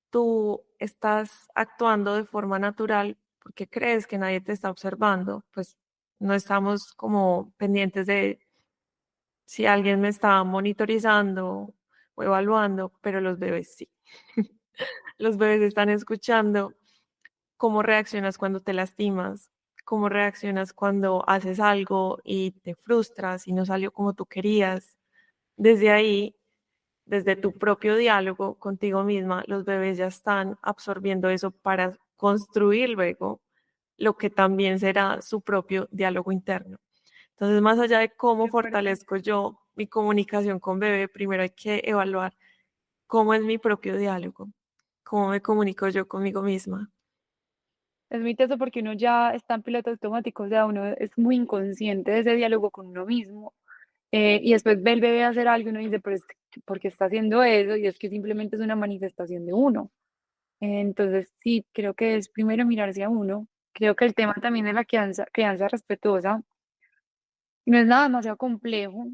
tú estás actuando de forma natural porque crees que nadie te está observando, pues no estamos como pendientes de si alguien me está monitorizando o evaluando, pero los bebés sí. Los bebés están escuchando cómo reaccionas cuando te lastimas, cómo reaccionas cuando haces algo y te frustras y no salió como tú querías. Desde ahí, desde tu propio diálogo contigo misma, los bebés ya están absorbiendo eso para construir luego lo que también será su propio diálogo interno. Entonces, más allá de cómo Qué fuerte. fortalezco yo mi comunicación con bebé, primero hay que evaluar cómo es mi propio diálogo, cómo me comunico yo conmigo misma. Es muy teso porque uno ya está en piloto automático, o sea, uno es muy inconsciente de ese diálogo con uno mismo. Y después ve el bebé hacer algo y uno dice, pero es que, ¿por qué está haciendo eso? Y es que simplemente es una manifestación de uno. Entonces, sí, creo que es primero mirarse a uno. Creo que el tema también de la crianza respetuosa no es nada demasiado complejo.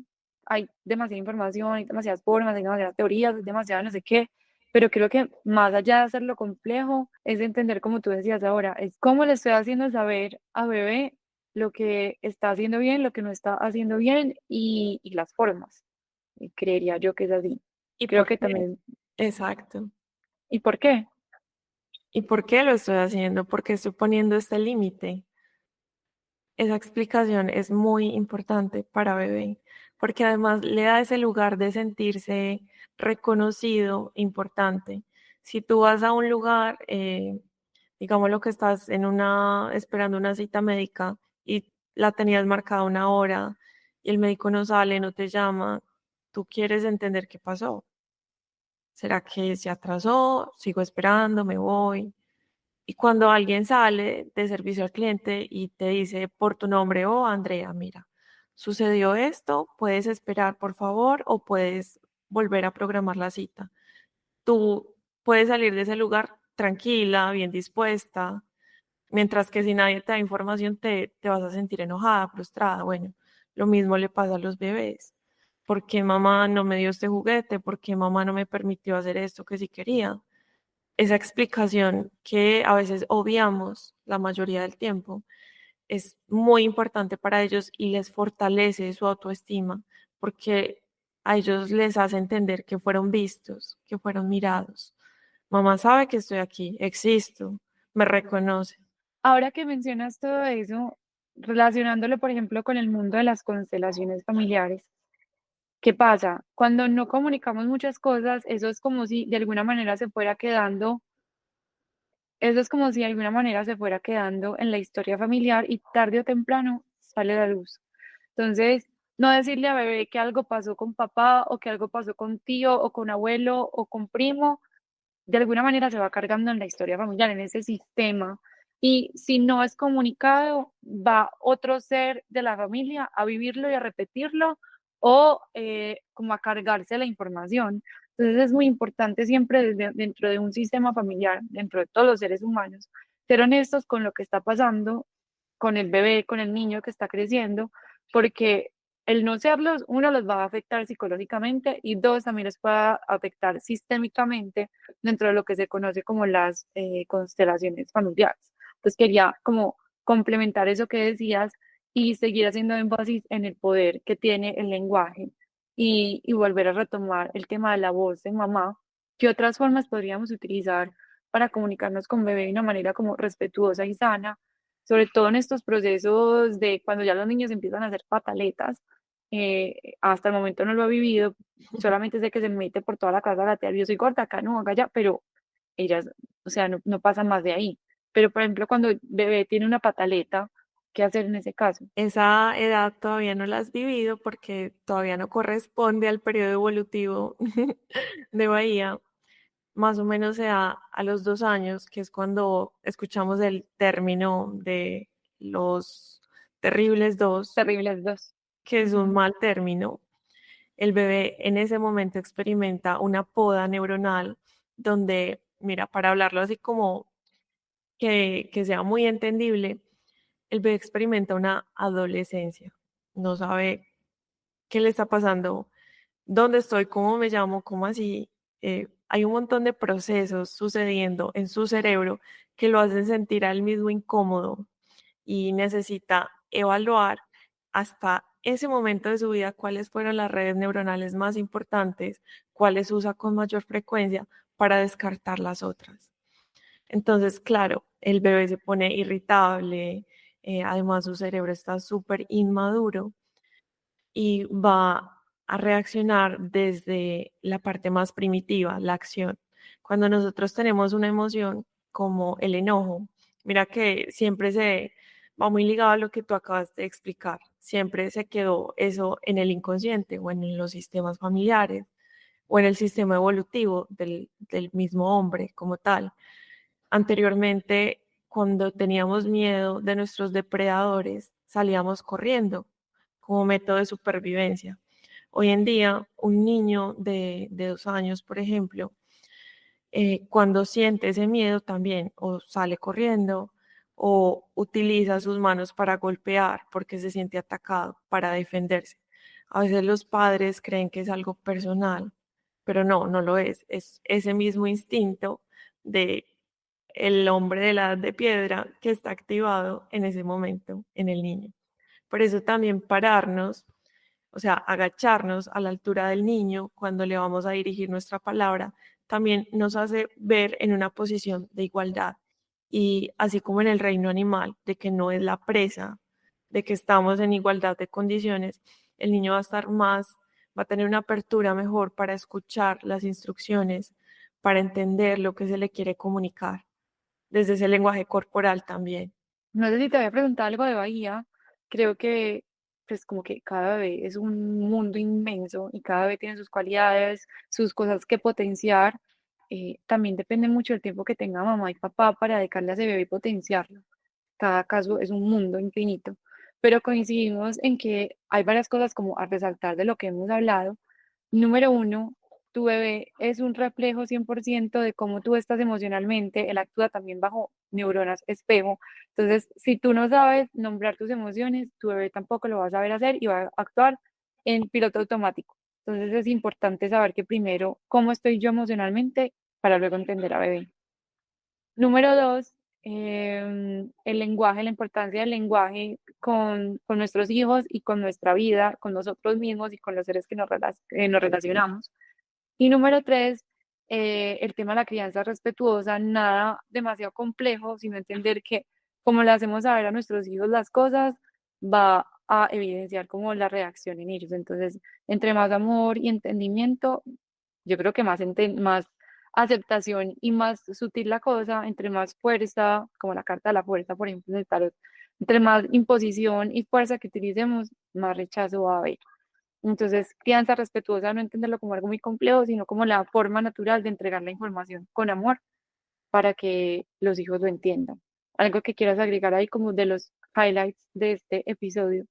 Hay demasiada información, hay demasiadas formas, hay demasiadas teorías, hay demasiado no sé qué. Pero creo que más allá de hacerlo complejo, es entender, como tú decías ahora, es cómo le estoy haciendo saber a bebé lo que está haciendo bien, lo que no está haciendo bien y las formas. Y creería yo que es así. ¿Y Creo por que qué? también. Exacto. ¿Y por qué? ¿Y por qué lo estoy haciendo? ¿Por qué estoy poniendo este límite? Esa explicación es muy importante para bebé, porque además le da ese lugar de sentirse reconocido, importante. Si tú vas a un lugar, digamos lo que estás esperando una cita médica y la tenías marcada una hora y el médico no sale, no te llama, tú quieres entender qué pasó. ¿Será que se atrasó? ¿Sigo esperando? ¿Me voy? Y cuando alguien sale de servicio al cliente y te dice por tu nombre, oh, Andrea, mira, sucedió esto, puedes esperar por favor o puedes volver a programar la cita. Tú puedes salir de ese lugar tranquila, bien dispuesta, mientras que si nadie te da información te vas a sentir enojada, frustrada. Bueno, lo mismo le pasa a los bebés. ¿Por qué mamá no me dio este juguete? ¿Por qué mamá no me permitió hacer esto que sí quería? Esa explicación que a veces obviamos la mayoría del tiempo es muy importante para ellos y les fortalece su autoestima porque a ellos les hace entender que fueron vistos, que fueron mirados. Mamá sabe que estoy aquí, existo, me reconoce. Ahora que mencionas todo eso, relacionándolo, por ejemplo, con el mundo de las constelaciones familiares, ¿qué pasa? Cuando no comunicamos muchas cosas, eso es como si de alguna manera se fuera quedando, eso es como si de alguna manera se fuera quedando en la historia familiar y tarde o temprano sale a la luz. Entonces, no decirle a bebé que algo pasó con papá o que algo pasó con tío o con abuelo o con primo, de alguna manera se va cargando en la historia familiar, en ese sistema. Y si no es comunicado, va otro ser de la familia a vivirlo y a repetirlo o como a cargarse la información. Entonces es muy importante siempre dentro de un sistema familiar, dentro de todos los seres humanos, ser honestos con lo que está pasando, con el bebé, con el niño que está creciendo, porque el no serlos, uno, los va a afectar psicológicamente y dos, también los va a afectar sistémicamente dentro de lo que se conoce como las constelaciones familiares. Entonces quería como complementar eso que decías y seguir haciendo énfasis en el poder que tiene el lenguaje y volver a retomar el tema de la voz de mamá. ¿Qué otras formas podríamos utilizar para comunicarnos con bebé de una manera como respetuosa y sana? Sobre todo en estos procesos de cuando ya los niños empiezan a hacer pataletas. Hasta el momento no lo he vivido, solamente sé que se mete por toda la casa a gatear, yo soy gorda, acá no, acá allá, pero ellas, o sea, no pasa más de ahí. Pero, por ejemplo, cuando el bebé tiene una pataleta, ¿qué hacer en ese caso? Esa edad todavía no la has vivido porque todavía no corresponde al periodo evolutivo de Bahía. Más o menos se da a los 2 años, que es cuando escuchamos el término de los terribles dos, Terribles dos. que es un Ujú. mal término. El bebé en ese momento experimenta una poda neuronal donde, mira, para hablarlo así como que sea muy entendible, el bebé experimenta una adolescencia. No sabe qué le está pasando, dónde estoy, cómo me llamo, cómo así. Hay un montón de procesos sucediendo en su cerebro que lo hacen sentir al mismo incómodo y necesita evaluar hasta ese momento de su vida cuáles fueron las redes neuronales más importantes, cuáles usa con mayor frecuencia para descartar las otras. Entonces, claro, el bebé se pone irritable, además su cerebro está súper inmaduro y va a reaccionar desde la parte más primitiva, la acción. Cuando nosotros tenemos una emoción como el enojo, mira que siempre se va muy ligado a lo que tú acabas de explicar. Siempre se quedó eso en el inconsciente o en los sistemas familiares o en el sistema evolutivo del mismo hombre como tal. Anteriormente cuando teníamos miedo de nuestros depredadores, salíamos corriendo como método de supervivencia. Hoy en día, un niño de 2 años, por ejemplo, cuando siente ese miedo también o sale corriendo o utiliza sus manos para golpear porque se siente atacado, para defenderse. A veces los padres creen que es algo personal, pero no, no lo es. Es ese mismo instinto de el hombre de la edad de piedra que está activado en ese momento en el niño. Por eso también pararnos, o sea, agacharnos a la altura del niño cuando le vamos a dirigir nuestra palabra, también nos hace ver en una posición de igualdad. Y así como en el reino animal, de que no es la presa, de que estamos en igualdad de condiciones, el niño va a estar más, va a tener una apertura mejor para escuchar las instrucciones, para entender lo que se le quiere comunicar, desde ese lenguaje corporal también. No sé si te había preguntado algo de Bahía. Creo que, pues, como que cada bebé es un mundo inmenso y cada bebé tiene sus cualidades, sus cosas que potenciar. También depende mucho del tiempo que tenga mamá y papá para dedicarle a ese bebé y potenciarlo. Cada caso es un mundo infinito. Pero coincidimos en que hay varias cosas como a resaltar de lo que hemos hablado. Número uno, tu bebé es un reflejo 100% de cómo tú estás emocionalmente. Él actúa también bajo neuronas espejo. Entonces, si tú no sabes nombrar tus emociones, tu bebé tampoco lo va a saber hacer y va a actuar en piloto automático. Entonces, es importante saber que primero, cómo estoy yo emocionalmente para luego entender a bebé. Número dos, el lenguaje, la importancia del lenguaje con nuestros hijos y con nuestra vida, con nosotros mismos y con los seres que nos relacionamos. Y número tres, el tema de la crianza respetuosa, nada demasiado complejo, sino entender que como le hacemos saber a nuestros hijos las cosas, va a evidenciar como la reacción en ellos. Entonces, entre más amor y entendimiento, yo creo que más aceptación y más sutil la cosa, entre más fuerza, como la carta de la fuerza, por ejemplo, en el tarot, entre más imposición y fuerza que utilicemos, más rechazo va a haber. Entonces, crianza respetuosa, no entenderlo como algo muy complejo, sino como la forma natural de entregar la información con amor para que los hijos lo entiendan. Algo que quieras agregar ahí como de los highlights de este episodio.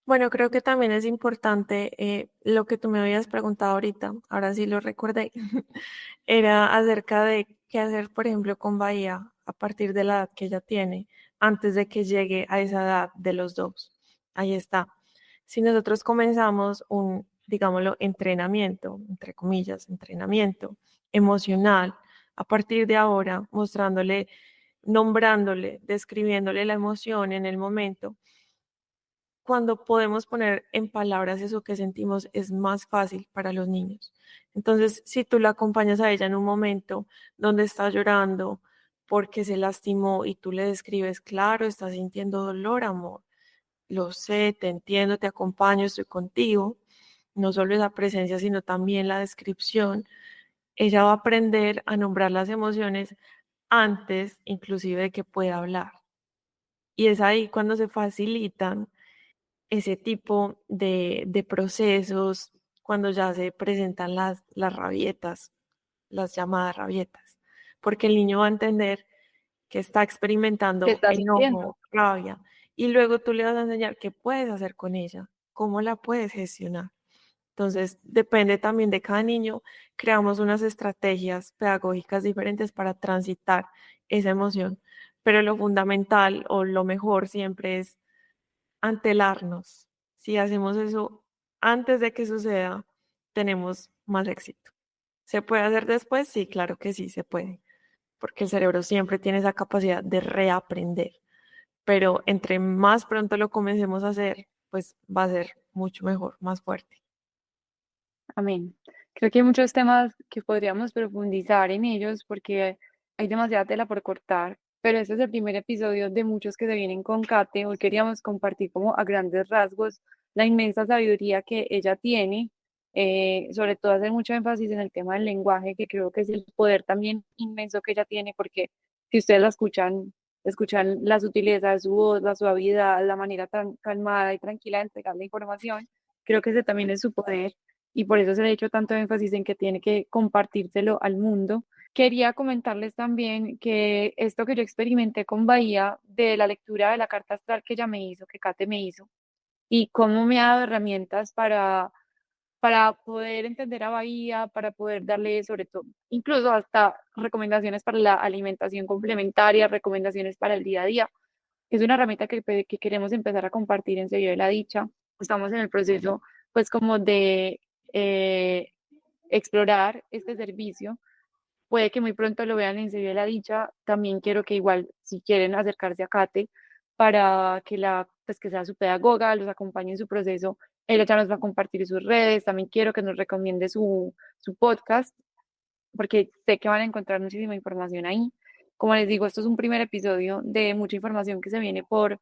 Bueno, creo que también es importante lo que tú me habías preguntado ahorita, ahora sí lo recordé, era acerca de qué hacer, por ejemplo, con Bahía a partir de la edad que ella tiene, antes de que llegue a esa edad de los dos. Ahí está. Si nosotros comenzamos un, digámoslo, entrenamiento, entre comillas, entrenamiento emocional, a partir de ahora, mostrándole, nombrándole, describiéndole la emoción en el momento, cuando podemos poner en palabras eso que sentimos es más fácil para los niños. Entonces, si tú la acompañas a ella en un momento donde está llorando porque se lastimó y tú le describes, claro, está sintiendo dolor, amor, lo sé, te entiendo, te acompaño, estoy contigo, no solo esa presencia, sino también la descripción, ella va a aprender a nombrar las emociones antes inclusive de que pueda hablar. Y es ahí cuando se facilitan ese tipo de procesos cuando ya se presentan las rabietas, las llamadas rabietas, porque el niño va a entender que está ¿Qué experimentando estás sintiendo? enojo, rabia, y luego tú le vas a enseñar qué puedes hacer con ella, cómo la puedes gestionar. Entonces, depende también de cada niño, creamos unas estrategias pedagógicas diferentes para transitar esa emoción, pero lo fundamental o lo mejor siempre es antelarnos. Si hacemos eso antes de que suceda, tenemos más éxito. ¿Se puede hacer después? Sí, claro que sí, se puede, porque el cerebro siempre tiene esa capacidad de reaprender, pero entre más pronto lo comencemos a hacer, pues va a ser mucho mejor, más fuerte. Amén. Creo que hay muchos temas que podríamos profundizar en ellos porque hay demasiada tela por cortar, pero este es el primer episodio de muchos que se vienen con Kate. Hoy queríamos compartir como a grandes rasgos la inmensa sabiduría que ella tiene, sobre todo hacer mucho énfasis en el tema del lenguaje, que creo que es el poder también inmenso que ella tiene, porque si ustedes la escuchan la sutileza de su voz, la suavidad, la manera tan calmada y tranquila de entregar la información, creo que ese también es su poder y por eso se le ha hecho tanto énfasis en que tiene que compartírselo al mundo. Quería comentarles también que esto que yo experimenté con Bahía de la lectura de la carta astral que ella me hizo, que Kate me hizo, y cómo me ha dado herramientas para poder entender a Bahía, para poder darle sobre todo, incluso hasta recomendaciones para la alimentación complementaria, recomendaciones para el día a día. Es una herramienta que queremos empezar a compartir en Sello de la Dicha. Estamos en el proceso, pues, como de explorar este servicio. Puede que muy pronto lo vean en Sello de la Dicha. También quiero que igual, si quieren acercarse a Kate para que pues que sea su pedagoga, los acompañe en su proceso, ella ya nos va a compartir sus redes. También quiero que nos recomiende su podcast, porque sé que van a encontrar muchísima información ahí. Como les digo, esto es un primer episodio de mucha información que se viene por,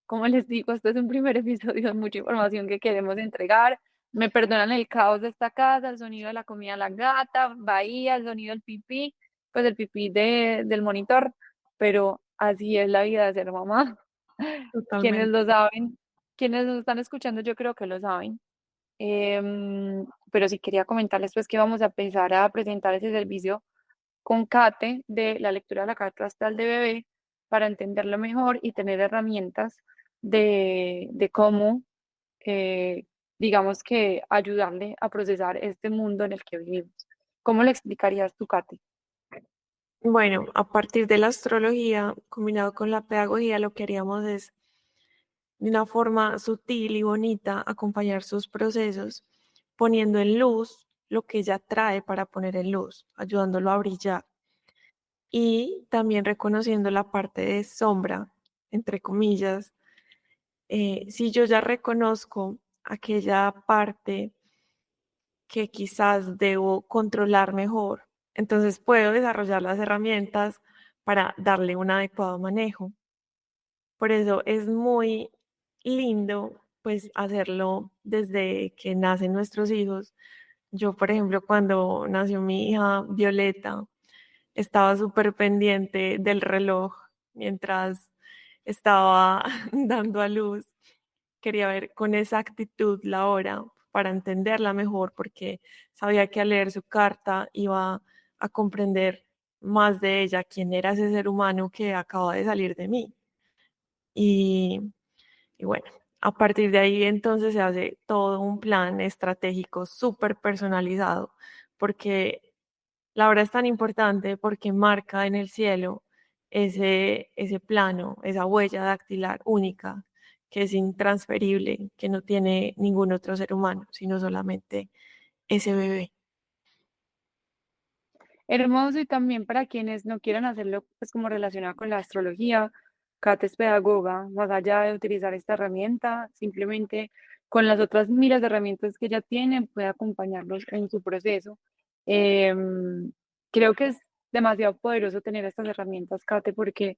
como les digo, esto es un primer episodio de mucha información que queremos entregar. Me perdonan el caos de esta casa, el sonido de la comida de la gata, Bahía, el sonido del pipí, pues el pipí del monitor, pero así es la vida de ser mamá. Quienes Totalmente. lo saben, quienes nos están escuchando, yo creo que lo saben. Pero sí quería comentarles pues que vamos a empezar a presentar ese servicio con Kate de la lectura de la carta astral de bebé para entenderlo mejor y tener herramientas de cómo, eh, digamos que ayudarle a procesar este mundo en el que vivimos. ¿Cómo lo explicarías tú, Kate? Bueno, a partir de la astrología, combinado con la pedagogía, lo que haríamos es, de una forma sutil y bonita, acompañar sus procesos, poniendo en luz lo que ella trae para poner en luz, ayudándolo a brillar. Y también reconociendo la parte de sombra, entre comillas. Si yo ya reconozco aquella parte que quizás debo controlar mejor, entonces puedo desarrollar las herramientas para darle un adecuado manejo. Por eso es muy lindo pues hacerlo desde que nacen nuestros hijos. Yo, por ejemplo, cuando nació mi hija Violeta, estaba súper pendiente del reloj mientras estaba dando a luz. Quería ver con exactitud la hora para entenderla mejor, porque sabía que al leer su carta iba a comprender más de ella, quién era ese ser humano que acaba de salir de mí. Y, y bueno, a partir de ahí entonces se hace todo un plan estratégico súper personalizado, porque la hora es tan importante porque marca en el cielo ese plano, esa huella dactilar única, que es intransferible, que no tiene ningún otro ser humano, sino solamente ese bebé. Hermoso, y también para quienes no quieran hacerlo pues como relacionado con la astrología, Kate es pedagoga, más allá de utilizar esta herramienta, simplemente con las otras miles de herramientas que ella tiene, puede acompañarlos en su proceso. Creo que es demasiado poderoso tener estas herramientas, Kate, porque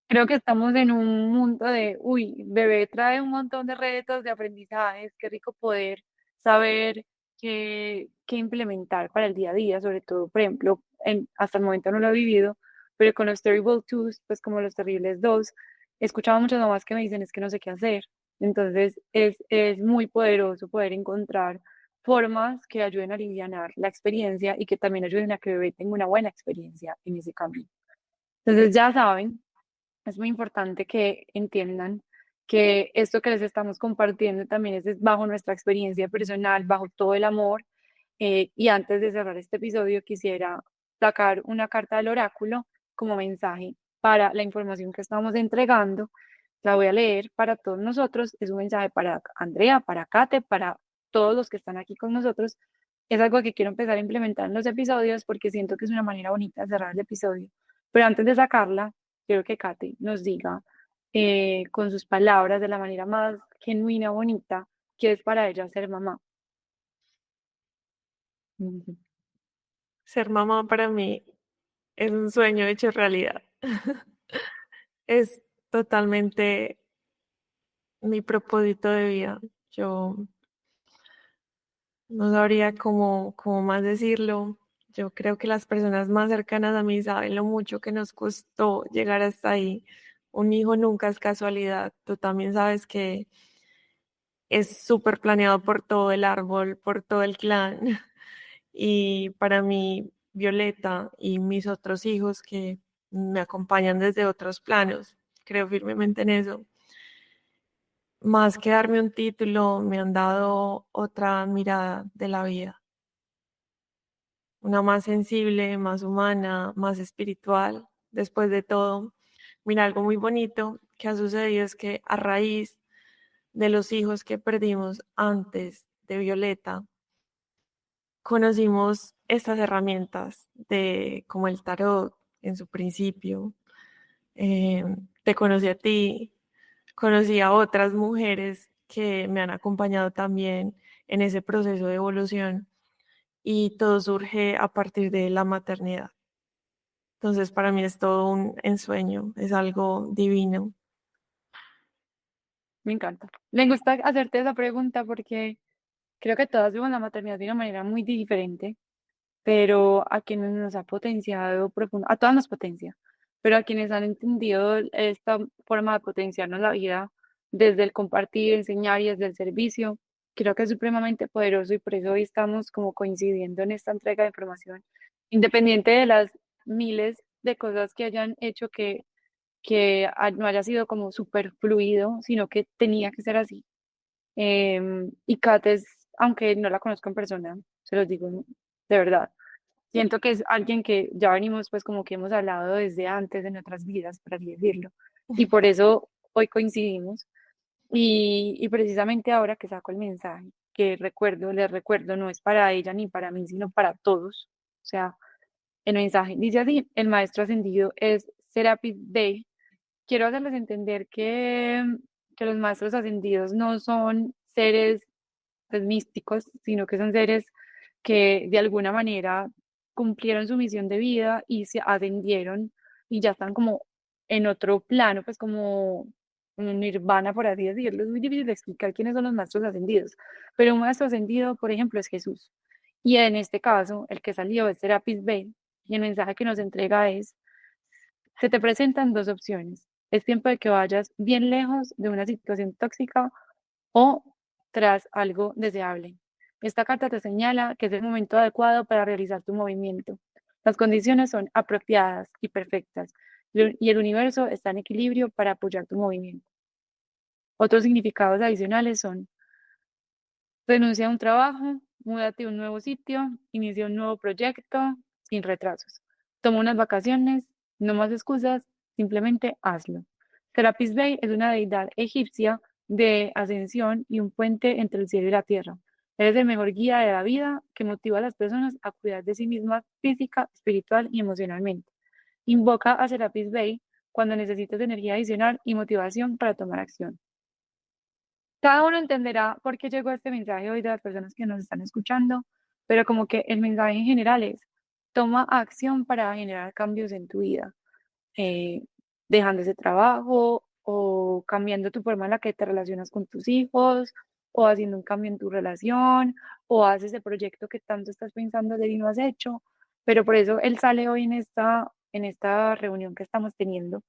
creo que estamos en un mundo de, uy, bebé trae un montón de retos, de aprendizajes, qué rico poder saber qué implementar para el día a día, sobre todo, por ejemplo, hasta el momento no lo he vivido, pero con los Terrible Twos, pues como los Terribles Dos, he escuchado muchas mamás que me dicen es que no sé qué hacer. Entonces es muy poderoso poder encontrar formas que ayuden a alivianar la experiencia y que también ayuden a que el bebé tenga una buena experiencia en ese camino. Entonces ya saben, es muy importante que entiendan que esto que les estamos compartiendo también es bajo nuestra experiencia personal, bajo todo el amor. Y antes de cerrar este episodio, quisiera sacar una carta del oráculo como mensaje para la información que estamos entregando. La voy a leer para todos nosotros. Es un mensaje para Andrea, para Kate, para todos los que están aquí con nosotros. Es algo que quiero empezar a implementar en los episodios porque siento que es una manera bonita de cerrar el episodio. Pero antes de sacarla, quiero que Kate nos diga con sus palabras, de la manera más genuina, bonita, que es para ella ser mamá. Ujú. Ser mamá para mí es un sueño hecho realidad. Es totalmente mi propósito de vida. Yo no sabría cómo más decirlo. Yo creo que las personas más cercanas a mí saben lo mucho que nos costó llegar hasta ahí. Un hijo nunca es casualidad. Tú también sabes que es súper planeado por todo el árbol, por todo el clan. Y para mí, Violeta y mis otros hijos que me acompañan desde otros planos, creo firmemente en eso. Más que darme un título, me han dado otra mirada de la vida, una más sensible, más humana, más espiritual. Después de todo, mira, algo muy bonito que ha sucedido es que a raíz de los hijos que perdimos antes de Violeta, conocimos estas herramientas de como el tarot en su principio. Te conocí a ti, conocí a otras mujeres que me han acompañado también en ese proceso de evolución y todo surge a partir de la maternidad. Entonces para mí es todo un ensueño, es algo divino. Me encanta. Me gusta hacerte esa pregunta porque creo que todas vivimos la maternidad de una manera muy diferente, pero a quienes nos ha potenciado a todas nos potencia, pero a quienes han entendido esta forma de potenciarnos la vida desde el compartir, enseñar y desde el servicio, creo que es supremamente poderoso y por eso hoy estamos como coincidiendo en esta entrega de información, independiente de las miles de cosas que hayan hecho que no haya sido como súper fluido, sino que tenía que ser así. Y Kat es, aunque no la conozco en persona, se los digo de verdad. Siento que es alguien que ya venimos, pues como que hemos hablado desde antes de nuestras vidas, por así decirlo. Y por eso hoy coincidimos. Y precisamente ahora que saco el mensaje, que recuerdo, les recuerdo, no es para ella ni para mí, sino para todos. O sea, el mensaje dice así, el maestro ascendido es Serapis Bey. Quiero hacerles entender que los maestros ascendidos no son seres pues, místicos, sino que son seres que de alguna manera cumplieron su misión de vida y se ascendieron y ya están como en otro plano, pues como en un nirvana, por así decirlo. Es muy difícil de explicar quiénes son los maestros ascendidos, pero un maestro ascendido, por ejemplo, es Jesús. Y en este caso, el que salió es Serapis Bey, y el mensaje que nos entrega es, se te presentan dos opciones. Es tiempo de que vayas bien lejos de una situación tóxica o tras algo deseable. Esta carta te señala que es el momento adecuado para realizar tu movimiento. Las condiciones son apropiadas y perfectas y el universo está en equilibrio para apoyar tu movimiento. Otros significados adicionales son renuncia a un trabajo, múdate a un nuevo sitio, inicia un nuevo proyecto sin retrasos. Toma unas vacaciones, no más excusas, simplemente hazlo. Serapis Bey es una deidad egipcia de ascensión y un puente entre el cielo y la tierra. Eres el mejor guía de la vida que motiva a las personas a cuidar de sí mismas física, espiritual y emocionalmente. Invoca a Serapis Bey cuando necesites energía adicional y motivación para tomar acción. Cada uno entenderá por qué llegó este mensaje hoy de las personas que nos están escuchando, pero como que el mensaje en general es, toma acción para generar cambios en tu vida, eh, dejando ese trabajo o cambiando tu forma en la que te relacionas con tus hijos o haciendo un cambio en tu relación o haces ese proyecto que tanto estás pensando de y no has hecho, pero por eso él sale hoy en esta reunión que estamos teniendo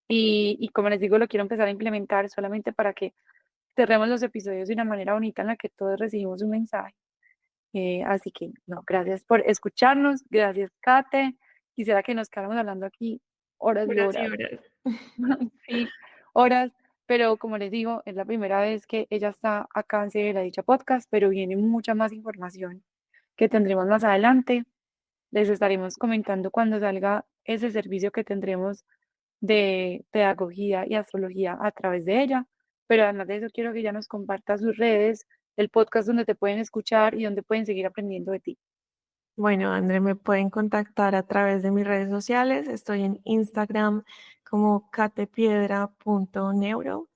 y como les digo, lo quiero empezar a implementar solamente para que cerremos los episodios de una manera bonita en la que todos recibimos un mensaje. Así que, no, gracias por escucharnos, gracias, Kate. Quisiera que nos quedáramos hablando aquí horas y Horas y horas, horas. sí, horas, pero como les digo, es la primera vez que ella está acá en Serie de la Dicha Podcast, pero viene mucha más información que tendremos más adelante. Les estaremos comentando cuando salga ese servicio que tendremos de pedagogía y astrología a través de ella. Pero además de eso, quiero que ella nos comparta sus redes, el podcast donde te pueden escuchar y donde pueden seguir aprendiendo de ti. Bueno, André, me pueden contactar a través de mis redes sociales. Estoy en Instagram como catepiedra.neuro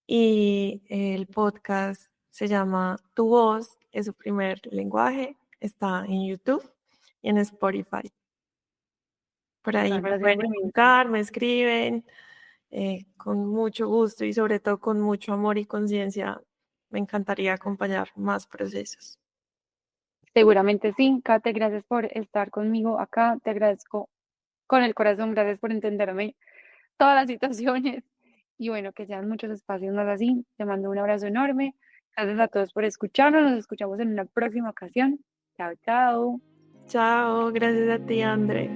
y el podcast se llama Tu Voz, es su primer lenguaje. Está en YouTube y en Spotify. Por ahí Me me parece pueden buenísimo. encontrar, me escriben con mucho gusto y sobre todo con mucho amor y conciencia. Me encantaría acompañar más procesos. Seguramente sí. Kate, gracias por estar conmigo acá. Te agradezco con el corazón, gracias por entenderme todas las situaciones. Y bueno, que sean muchos espacios más así. Te mando un abrazo enorme. Gracias a todos por escucharnos. Nos escuchamos en una próxima ocasión. Chao, chao. Chao, gracias a ti, André.